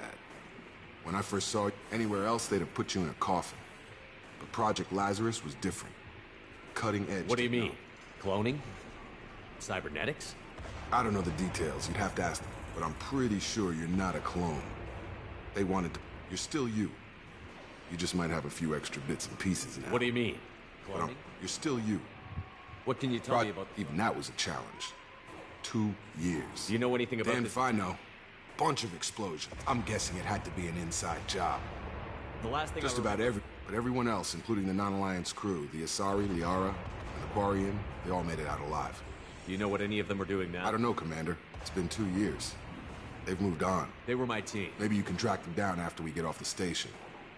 [SPEAKER 20] When I first saw you, anywhere else, they'd have put you in a coffin. But Project Lazarus was different. Cutting edge.
[SPEAKER 9] What do you mean? Cloning? Cybernetics?
[SPEAKER 20] I don't know the details. You'd have to ask them. But I'm pretty sure you're not a clone. They wanted to... You're still you. You just might have a few extra bits and pieces now.
[SPEAKER 9] What do you mean?
[SPEAKER 20] But you're still you.
[SPEAKER 9] What can you tell me about...
[SPEAKER 20] Even that was a challenge. 2 years.
[SPEAKER 9] Do you know anything about
[SPEAKER 20] Damned
[SPEAKER 9] this?
[SPEAKER 20] if I know. Bunch of explosions. I'm guessing it had to be an inside job.
[SPEAKER 9] The last thing
[SPEAKER 20] Just about everyone else, including the non-alliance crew, the Asari, Liara, and the Quarian, they all made it out alive.
[SPEAKER 9] Do you know what any of them are doing now?
[SPEAKER 20] I don't know, Commander. It's been 2 years. They've moved on.
[SPEAKER 9] They were my team.
[SPEAKER 20] Maybe you can track them down after we get off the station.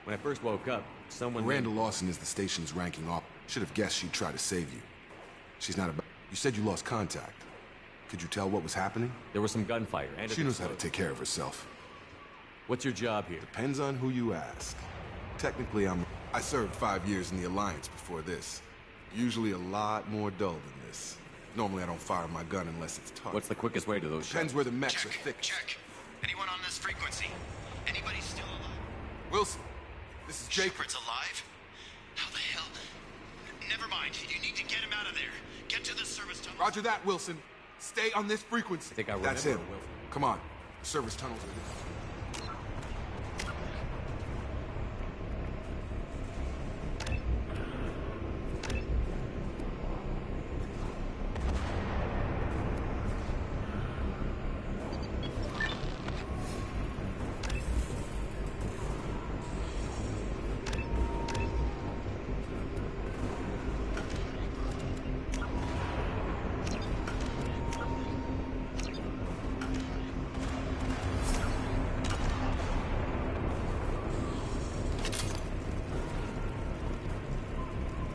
[SPEAKER 9] When I first woke up, someone...
[SPEAKER 20] Miranda Lawson is the station's ranking officer. Should have guessed she'd try to save you. She's not about... You said you lost contact. Could you tell what was happening?
[SPEAKER 9] There was some gunfire, and
[SPEAKER 20] she knows how to take care of herself.
[SPEAKER 9] What's your job here?
[SPEAKER 20] Depends on who you ask. Technically, I served 5 years in the Alliance before this. Usually a lot more dull than this. Normally, I don't fire my gun unless it's targeted.
[SPEAKER 9] What's the quickest way to those
[SPEAKER 20] Depends where the mechs are thick.
[SPEAKER 19] Check. Anyone on this frequency? Anybody still alive?
[SPEAKER 20] Wilson, this is Jacob.
[SPEAKER 19] Shepard's alive? How the hell? Never mind. You need to get him out of there. Get to the service tunnel.
[SPEAKER 20] Roger that, Wilson. Stay on this frequency.
[SPEAKER 9] I think I remember.
[SPEAKER 20] That's him.
[SPEAKER 9] Wilson.
[SPEAKER 20] Come on. The service tunnels are there.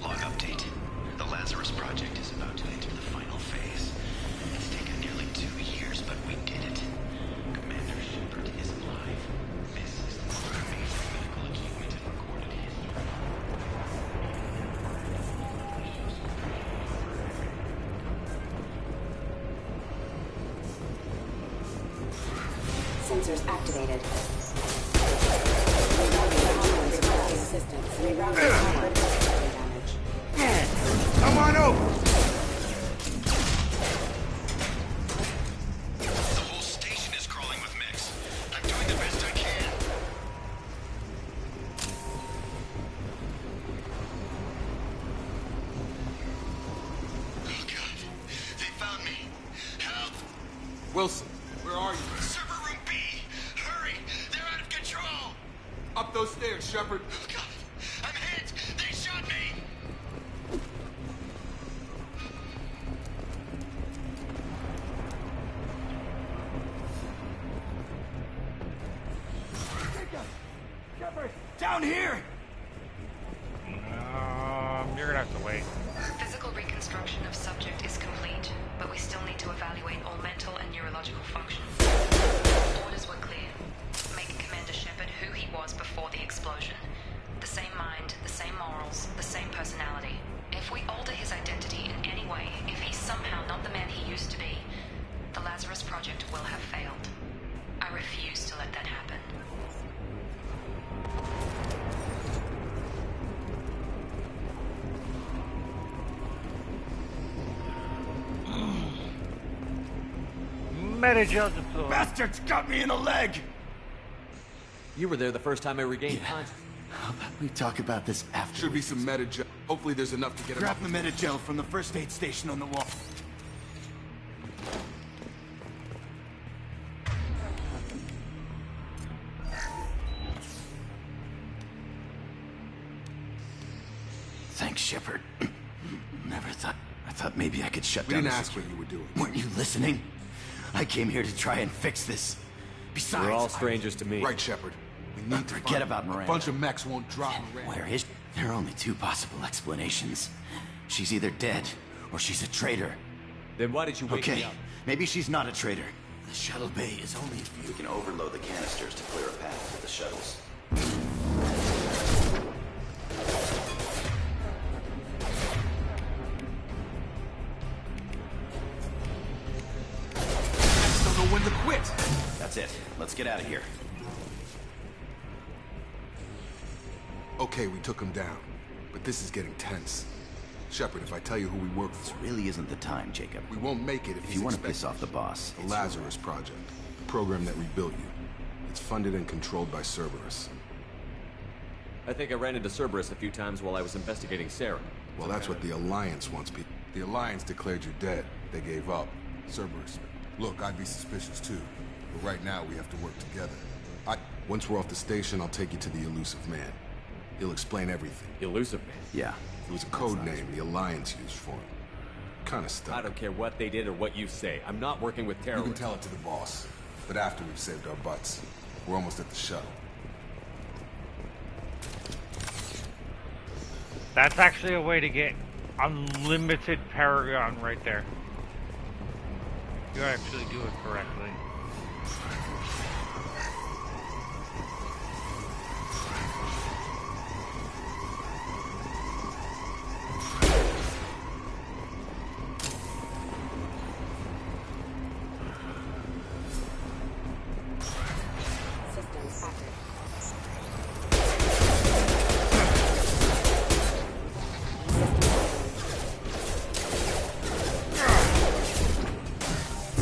[SPEAKER 19] Log update. The Lazarus Project is about to enter the final phase. It's taken nearly 2 years, but we did it. Commander Shepard is alive. This is the most amazing medical achievement in recorded history.
[SPEAKER 21] Sensors activated. Rerouting assistance. Rerouting power. Damage.
[SPEAKER 20] Come on over!
[SPEAKER 19] The whole station is crawling with mechs. I'm doing the best I can. Oh God, they found me. Help!
[SPEAKER 20] Wilson, where are you?
[SPEAKER 19] Server room B. Hurry! They're out of control.
[SPEAKER 20] Up those stairs, Shepard.
[SPEAKER 19] Oh God, I'm hit. They shot me.
[SPEAKER 12] Shepard, down here!
[SPEAKER 1] You're gonna have to wait.
[SPEAKER 15] Physical reconstruction of subject is complete, but we still need to evaluate all mental and neurological functions. Orders were clear. Make Commander Shepard who he was before the explosion. The same mind, the same morals, the same personality. If we alter his identity in any way, if he's somehow not the man he used to be, the Lazarus Project will have failed. I refuse to let that happen.
[SPEAKER 1] Metagel deployed.
[SPEAKER 3] Bastards got me in the leg!
[SPEAKER 9] You were there the first time I regained consciousness.
[SPEAKER 3] How about we talk about this after?
[SPEAKER 20] Should be some metagel. Hopefully there's enough to get him
[SPEAKER 3] Grab
[SPEAKER 20] up.
[SPEAKER 3] the metagel from the first aid station on the wall. Thanks, Shepard. Never thought... I thought maybe I could shut
[SPEAKER 20] We
[SPEAKER 3] down
[SPEAKER 20] didn't
[SPEAKER 3] the
[SPEAKER 20] ask what you were doing.
[SPEAKER 3] Weren't you listening? I came here to try and fix this. Besides...
[SPEAKER 9] We're all strangers to me.
[SPEAKER 20] Right, Shepard. We need to
[SPEAKER 3] forget about Miranda.
[SPEAKER 20] A bunch of mechs won't drop Miranda.
[SPEAKER 3] Where is... There are only two possible explanations. She's either dead, or she's a traitor.
[SPEAKER 9] Then why did you wake me up?
[SPEAKER 3] Maybe she's not a traitor. The shuttle bay is only a few...
[SPEAKER 17] We can overload the canisters to clear a path to the shuttles.
[SPEAKER 20] Don't know when to quit.
[SPEAKER 3] That's it. Let's get out of here.
[SPEAKER 20] Okay, we took him down. But this is getting tense. Shepard, if I tell you who we work for...
[SPEAKER 3] This really isn't the time, Jacob.
[SPEAKER 20] We won't make it
[SPEAKER 3] if you want to piss off the boss.
[SPEAKER 20] The Lazarus Project. The program that rebuilt you. It's funded and controlled by Cerberus.
[SPEAKER 9] I think I ran into Cerberus a few times while I was investigating Sarah.
[SPEAKER 20] Well, that's what the Alliance wants people. The Alliance declared you dead. They gave up. Cerberus. Look, I'd be suspicious too. But right now, we have to work together. Once we're off the station, I'll take you to the Elusive Man. He'll explain everything.
[SPEAKER 9] Elusive Man?
[SPEAKER 3] Yeah.
[SPEAKER 20] It was a code name the Alliance used for him. Kinda stuck.
[SPEAKER 9] I don't care what they did or what you say. I'm not working with terrorists.
[SPEAKER 20] You can tell it to the boss. But after we've saved our butts. We're almost at the shuttle.
[SPEAKER 1] That's actually a way to get unlimited Paragon right there. You actually do it correctly.
[SPEAKER 21] Systems active.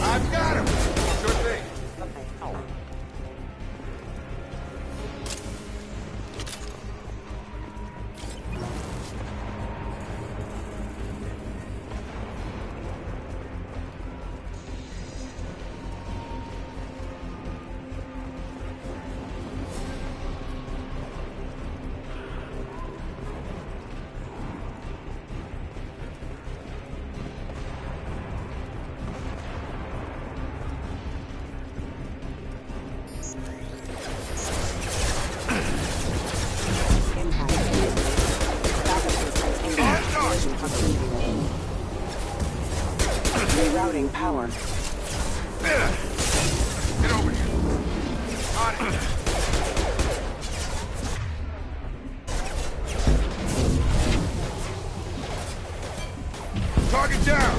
[SPEAKER 20] I've got him! Sure thing.
[SPEAKER 21] Okay, hold on. Rerouting power.
[SPEAKER 20] Get over here. On it. Target down.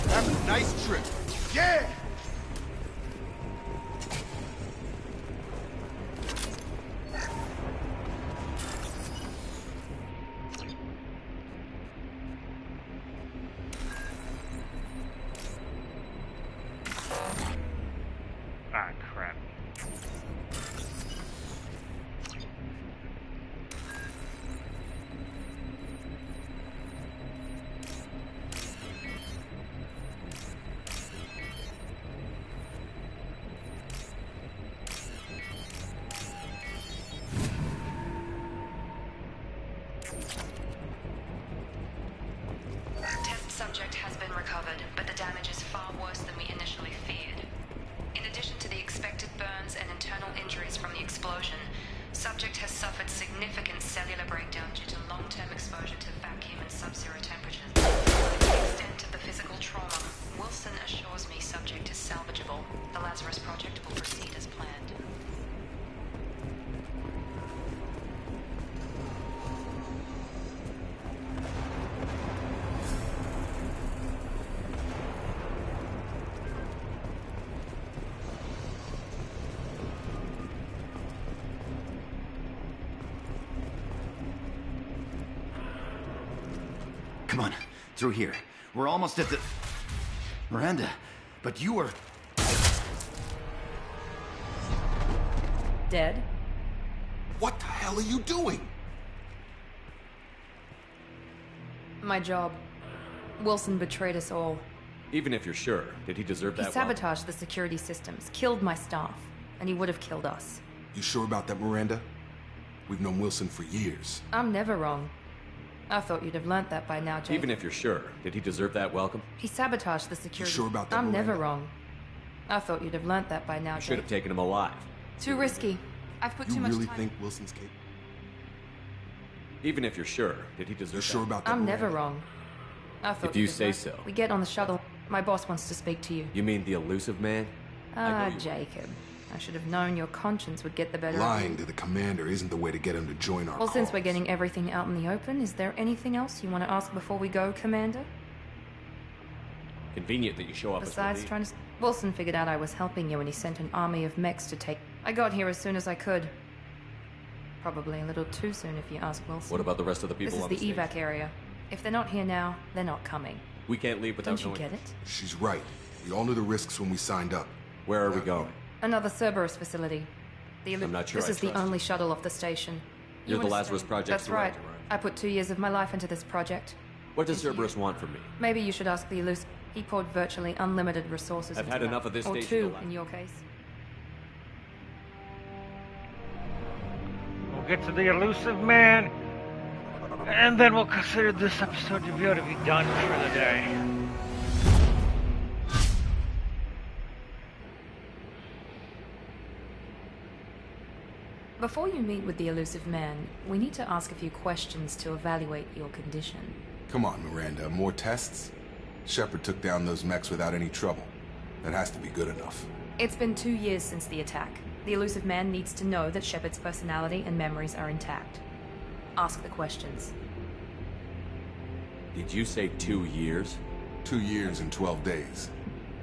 [SPEAKER 20] Have a nice trip. Yeah!
[SPEAKER 1] Ah, crap.
[SPEAKER 15] Subject has suffered significant cellular breakdown due to long-term exposure to vacuum and sub-zero temperatures. With the extent of the physical trauma, Wilson assures me subject is salvageable. The Lazarus Project will proceed as planned.
[SPEAKER 3] Come on, through here. We're almost at the... Miranda, but you were...
[SPEAKER 10] Dead?
[SPEAKER 20] What the hell are you doing?
[SPEAKER 10] My job. Wilson betrayed us all.
[SPEAKER 16] Even if you're sure, did he deserve
[SPEAKER 10] He
[SPEAKER 16] that?
[SPEAKER 10] sabotaged the security systems, killed my staff, and he would have killed us.
[SPEAKER 20] You sure about that, Miranda? We've known Wilson for years.
[SPEAKER 10] I'm never wrong. I thought you'd have learnt that by now, Jake.
[SPEAKER 16] Even if you're sure, did he deserve that welcome?
[SPEAKER 10] He sabotaged the security...
[SPEAKER 20] You sure about that,
[SPEAKER 10] I'm
[SPEAKER 20] Miranda?
[SPEAKER 10] never wrong. I thought you'd have learnt that by now,
[SPEAKER 16] You
[SPEAKER 10] Jake.
[SPEAKER 16] should have taken him alive.
[SPEAKER 10] Too risky. I've put
[SPEAKER 20] You
[SPEAKER 10] too much
[SPEAKER 20] really
[SPEAKER 10] time...
[SPEAKER 20] think Wilson's capable?
[SPEAKER 16] Even if you're sure, did he deserve
[SPEAKER 20] You sure about that,
[SPEAKER 10] I'm
[SPEAKER 20] Miranda?
[SPEAKER 10] never wrong. I thought
[SPEAKER 16] If you
[SPEAKER 10] you'd have
[SPEAKER 16] say
[SPEAKER 10] learnt-
[SPEAKER 16] so.
[SPEAKER 10] We get on the shuttle. My boss wants to speak to you.
[SPEAKER 16] You mean the elusive man?
[SPEAKER 10] Ah, Jacob. I should have known your conscience would get the better of
[SPEAKER 20] Lying
[SPEAKER 10] you.
[SPEAKER 20] to the commander isn't the way to get him to join our
[SPEAKER 10] Well, since
[SPEAKER 20] cause.
[SPEAKER 10] we're getting everything out in the open, is there anything else you want to ask before we go, Commander?
[SPEAKER 16] Convenient that you show up
[SPEAKER 10] Besides
[SPEAKER 16] as
[SPEAKER 10] trying to... Wilson figured out I was helping you and he sent an army of mechs to take... I got here as soon as I could. Probably a little too soon if you ask Wilson.
[SPEAKER 16] What about the rest of the people
[SPEAKER 10] This
[SPEAKER 16] on
[SPEAKER 10] is
[SPEAKER 16] the
[SPEAKER 10] the evac area. If they're not here now, they're not coming.
[SPEAKER 16] We can't leave without
[SPEAKER 10] Don't you
[SPEAKER 16] knowing.
[SPEAKER 10] get it?
[SPEAKER 20] She's right. We all knew the risks when we signed up.
[SPEAKER 16] Where are we going?
[SPEAKER 10] Another Cerberus facility.
[SPEAKER 16] I'm not sure
[SPEAKER 10] This
[SPEAKER 16] I
[SPEAKER 10] is the
[SPEAKER 16] trust
[SPEAKER 10] only shuttle off the station.
[SPEAKER 16] You're
[SPEAKER 10] You
[SPEAKER 16] the
[SPEAKER 10] understand?
[SPEAKER 16] Lazarus Project's
[SPEAKER 10] That's right.
[SPEAKER 16] director,
[SPEAKER 10] I put 2 years of my life into this project.
[SPEAKER 16] What does Cerberus want from me?
[SPEAKER 10] Maybe you should ask the elusive. He poured virtually unlimited resources
[SPEAKER 16] I've
[SPEAKER 10] into
[SPEAKER 16] had
[SPEAKER 10] that.
[SPEAKER 16] enough of this
[SPEAKER 10] Or
[SPEAKER 16] station
[SPEAKER 10] two,
[SPEAKER 16] to last.
[SPEAKER 10] in your case.
[SPEAKER 1] We'll get to the elusive man, and then we'll consider this episode to be able to be done for the day.
[SPEAKER 10] Before you meet with the elusive man, we need to ask a few questions to evaluate your condition.
[SPEAKER 20] Come on, Miranda. More tests? Shepard took down those mechs without any trouble. That has to be good enough.
[SPEAKER 10] It's been 2 years since the attack. The elusive man needs to know that Shepard's personality and memories are intact. Ask the questions.
[SPEAKER 16] Did you say 2 years?
[SPEAKER 20] 2 years and 12 days.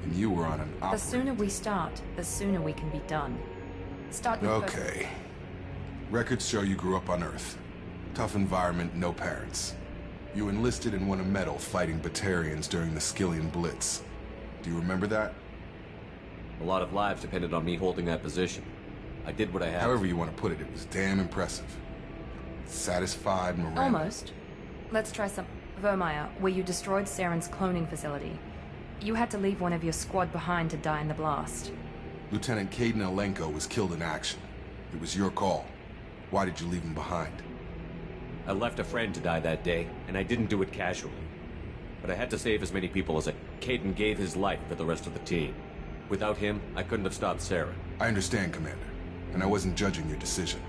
[SPEAKER 20] And you were on an
[SPEAKER 10] The sooner we start, the sooner we can be done. Start with
[SPEAKER 20] Okay. Records show you grew up on Earth. Tough environment, no parents. You enlisted and won a medal fighting Batarians during the Skillian Blitz. Do you remember that?
[SPEAKER 16] A lot of lives depended on me holding that position. I did what I had.
[SPEAKER 20] However you want to put it, it was damn impressive. Satisfied, Miranda?
[SPEAKER 10] Almost. Let's try some. Vermeer, where you destroyed Saren's cloning facility. You had to leave one of your squad behind to die in the blast.
[SPEAKER 20] Lieutenant Caden Alenko was killed in action. It was your call. Why did you leave him behind?
[SPEAKER 16] I left a friend to die that day, and I didn't do it casually. But I had to save as many people as I... Caden gave his life for the rest of the team. Without him, I couldn't have stopped Saren.
[SPEAKER 20] I understand, Commander. And I wasn't judging your decision.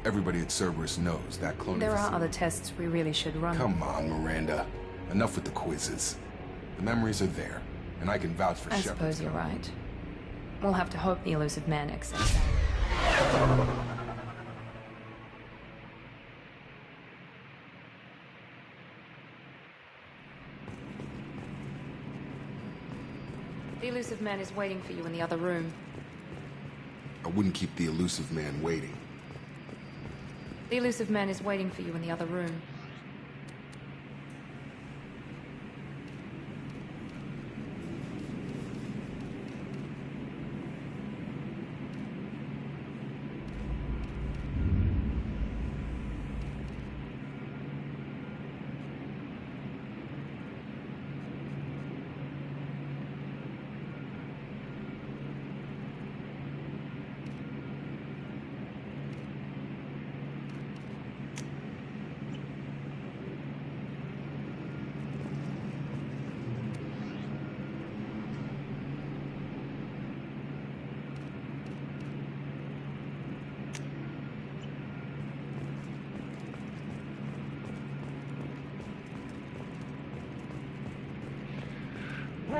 [SPEAKER 20] Everybody at Cerberus knows that cloning
[SPEAKER 10] There are
[SPEAKER 20] facility...
[SPEAKER 10] other tests we really should run.
[SPEAKER 20] Come on, Miranda. Enough with the quizzes. The memories are there, and I can vouch for
[SPEAKER 10] I
[SPEAKER 20] Shepard.
[SPEAKER 10] suppose you're right. We'll have to hope the elusive man accepts that. The elusive man is waiting for you in the other room.
[SPEAKER 20] I wouldn't keep the elusive man waiting.
[SPEAKER 10] The elusive man is waiting for you in the other room.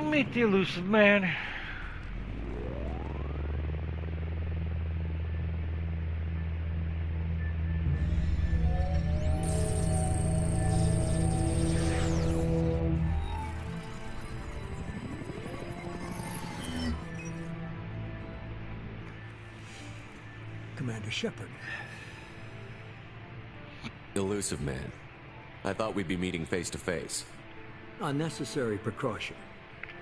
[SPEAKER 1] Meet the elusive man.
[SPEAKER 11] Commander Shepard.
[SPEAKER 9] Elusive man. I thought we'd be meeting face to face.
[SPEAKER 11] A necessary precaution.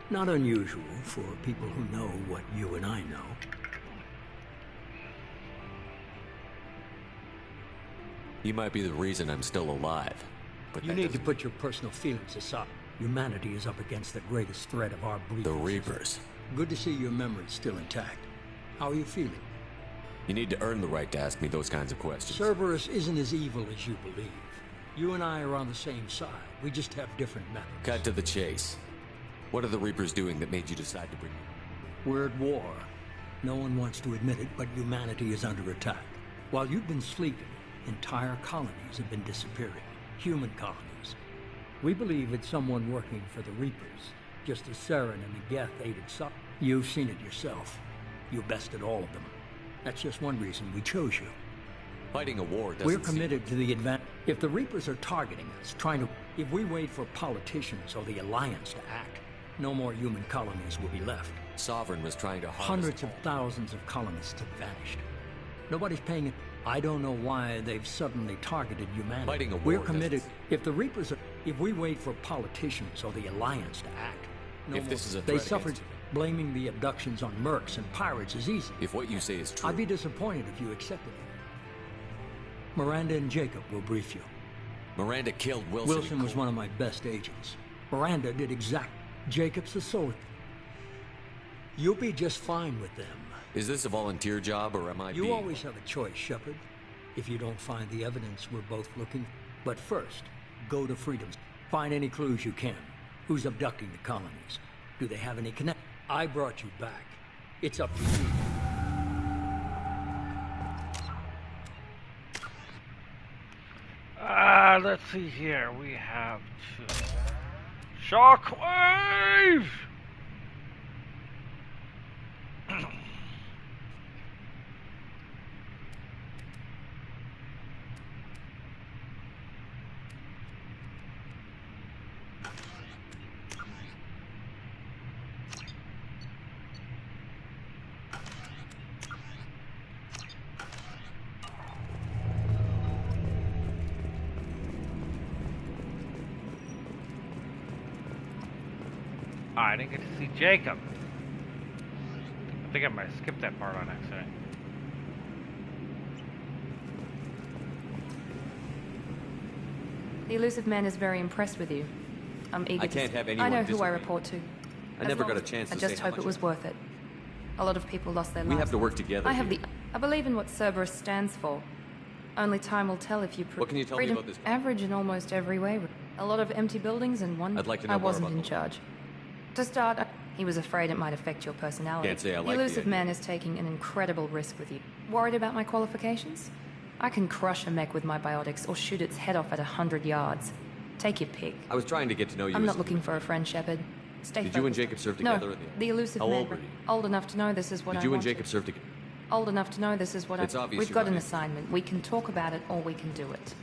[SPEAKER 11] Not unusual for people who know what you and I know.
[SPEAKER 9] You might be the reason I'm still alive, but
[SPEAKER 11] you need to put your personal feelings aside. Humanity is up against the greatest threat of our breed.
[SPEAKER 9] The Reapers.
[SPEAKER 11] Good to see your memory's still intact. How are you feeling?
[SPEAKER 9] You need to earn the right to ask me those kinds of questions.
[SPEAKER 11] Cerberus isn't as evil as you believe. You and I are on the same side. We just have different methods.
[SPEAKER 9] Cut to the chase. What are the Reapers doing that made you decide to bring me?
[SPEAKER 11] We're at war. No one wants to admit it, but humanity is under attack. While you've been sleeping, entire colonies have been disappearing. Human colonies. We believe it's someone working for the Reapers, just as Saren and Geth aided some. You've seen it yourself. You bested all of them. That's just one reason we chose you.
[SPEAKER 9] Fighting a war doesn't
[SPEAKER 11] We're committed to the advance. If the Reapers are targeting us, if we wait for politicians or the Alliance to act, no more human colonies will be left.
[SPEAKER 9] Sovereign was trying to harvest.
[SPEAKER 11] Hundreds of thousands of colonists have vanished. Nobody's paying it. I don't know why they've suddenly targeted humanity.
[SPEAKER 9] Fighting a war
[SPEAKER 11] We're committed. If we wait for politicians or the Alliance to act, they suffered. Blaming the abductions on mercs and pirates is easy.
[SPEAKER 9] If what you say is true,
[SPEAKER 11] I'd be disappointed if you accepted it. Miranda and Jacob will brief you.
[SPEAKER 9] Miranda killed Wilson.
[SPEAKER 11] Wilson was one of my best agents. Miranda did Jacob's a soldier. You'll be just fine with them.
[SPEAKER 9] Is this a volunteer job, or am I
[SPEAKER 11] You always have a choice, Shepard. If you don't find the evidence we're both looking. But first, go to Freedom's. Find any clues you can. Who's abducting the colonies? Do they have any connection? I brought you back. It's up to you.
[SPEAKER 1] Let's see here. We have to... Shockwave! I didn't get to see Jacob. I think I might have skipped that part on accident.
[SPEAKER 10] The elusive man is very impressed with you. I'm eager
[SPEAKER 9] I can't have anyone
[SPEAKER 10] I know who
[SPEAKER 9] disagree.
[SPEAKER 10] I report to.
[SPEAKER 9] I never got a chance to
[SPEAKER 10] I
[SPEAKER 9] say
[SPEAKER 10] just
[SPEAKER 9] how
[SPEAKER 10] hope
[SPEAKER 9] much
[SPEAKER 10] it was worth it. A lot of people lost their lives.
[SPEAKER 9] We have to work together.
[SPEAKER 10] I believe in what Cerberus stands for. Only time will tell if you
[SPEAKER 9] What can you tell me
[SPEAKER 10] freedom
[SPEAKER 9] about this?
[SPEAKER 10] average in almost every way. A lot of empty buildings and one
[SPEAKER 9] I'd like to know
[SPEAKER 10] I
[SPEAKER 9] more
[SPEAKER 10] wasn't
[SPEAKER 9] about
[SPEAKER 10] in
[SPEAKER 9] them.
[SPEAKER 10] charge. To start, he was afraid it might affect your personality.
[SPEAKER 9] Can't say I like
[SPEAKER 10] the
[SPEAKER 9] the
[SPEAKER 10] elusive
[SPEAKER 9] idea.
[SPEAKER 10] man is taking an incredible risk with you. Worried about my qualifications? I can crush a mech with my biotics or shoot its head off at 100 yards. Take your pick.
[SPEAKER 9] I was trying to get to know you.
[SPEAKER 10] I'm
[SPEAKER 9] as
[SPEAKER 10] not
[SPEAKER 9] a
[SPEAKER 10] looking for a friend, Shepard. Stay
[SPEAKER 9] Did you and
[SPEAKER 10] focused.
[SPEAKER 9] Jacob serve together
[SPEAKER 10] No,
[SPEAKER 9] at the end?
[SPEAKER 10] the elusive
[SPEAKER 9] How
[SPEAKER 10] man.
[SPEAKER 9] old were you?
[SPEAKER 10] Old enough to know this is what
[SPEAKER 9] Did
[SPEAKER 10] I
[SPEAKER 9] you and
[SPEAKER 10] wanted.
[SPEAKER 9] Jacob serve together?
[SPEAKER 10] Old enough to know this is what
[SPEAKER 9] It's obvious
[SPEAKER 10] We've
[SPEAKER 9] you're
[SPEAKER 10] got
[SPEAKER 9] not
[SPEAKER 10] an
[SPEAKER 9] in.
[SPEAKER 10] assignment. We can talk about it or we can do it.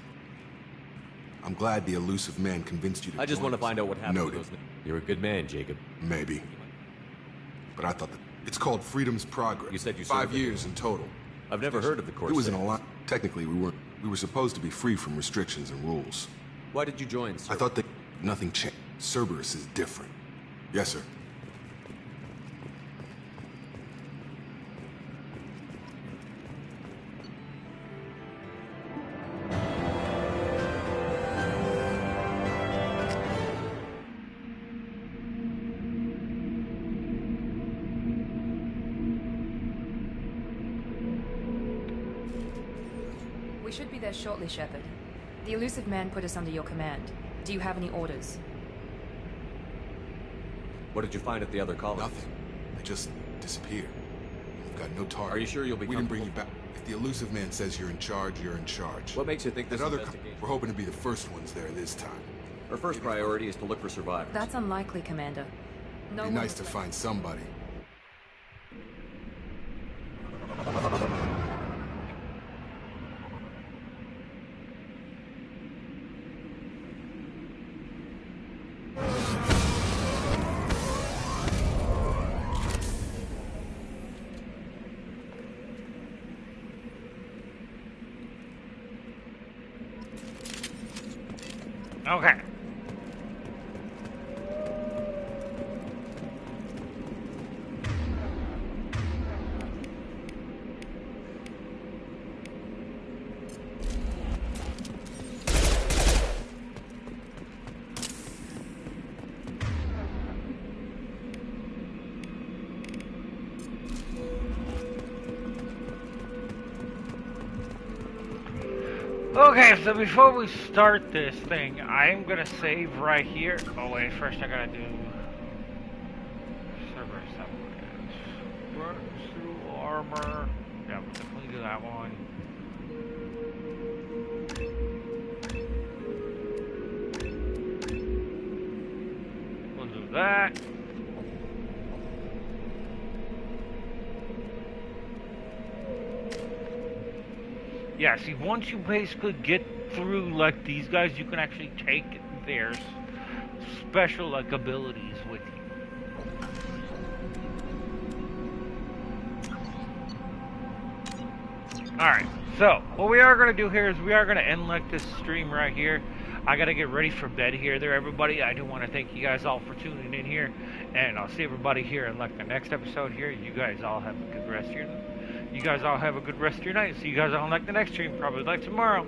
[SPEAKER 20] I'm glad the elusive man convinced you to
[SPEAKER 9] I just
[SPEAKER 20] join
[SPEAKER 9] want to
[SPEAKER 20] us.
[SPEAKER 9] find out what happened
[SPEAKER 20] Noted.
[SPEAKER 9] with those. You're a good man, Jacob.
[SPEAKER 20] Maybe. But I thought that it's called Freedom's Progress.
[SPEAKER 9] You said you
[SPEAKER 20] 5
[SPEAKER 9] served
[SPEAKER 20] years in total.
[SPEAKER 9] I've never heard of the course.
[SPEAKER 20] It was in a lot. Technically, we were supposed to be free from restrictions and rules.
[SPEAKER 9] Why did you join, sir?
[SPEAKER 20] I thought that nothing changed. Cerberus is different. Yes, sir.
[SPEAKER 10] We should be there shortly, Shepard. The elusive man put us under your command. Do you have any orders?
[SPEAKER 9] What did you find at the other colony?
[SPEAKER 20] Nothing. They just disappeared. We've got no target.
[SPEAKER 9] Are you sure you'll be
[SPEAKER 20] We didn't bring you
[SPEAKER 9] comfortable?
[SPEAKER 20] back. If the elusive man says you're in charge, you're in charge.
[SPEAKER 9] What makes you think this
[SPEAKER 20] That other
[SPEAKER 9] investigation?
[SPEAKER 20] we're hoping to be the first ones there this time.
[SPEAKER 9] Our first priority is to look for survivors.
[SPEAKER 10] That's unlikely, Commander. No
[SPEAKER 20] Be
[SPEAKER 10] one
[SPEAKER 20] nice to find somebody.
[SPEAKER 1] Okay. Okay, so before we start this thing, I'm gonna save right here. Oh wait, first I gotta do server assemblies. Run through armor. Yeah, we'll definitely do that one. We'll do that. Yeah, see, once you basically get through, like, these guys, you can actually take their special, like, abilities with you. Alright, so, what we are going to do here is we are going to end, like, this stream right here. I got to get ready for bed here there, everybody. I do want to thank you guys all for tuning in here, and I'll see everybody here in, like, the next episode here. You guys all have a good rest of your night. You guys all have a good rest of your night. See you guys on like the next stream, probably like tomorrow.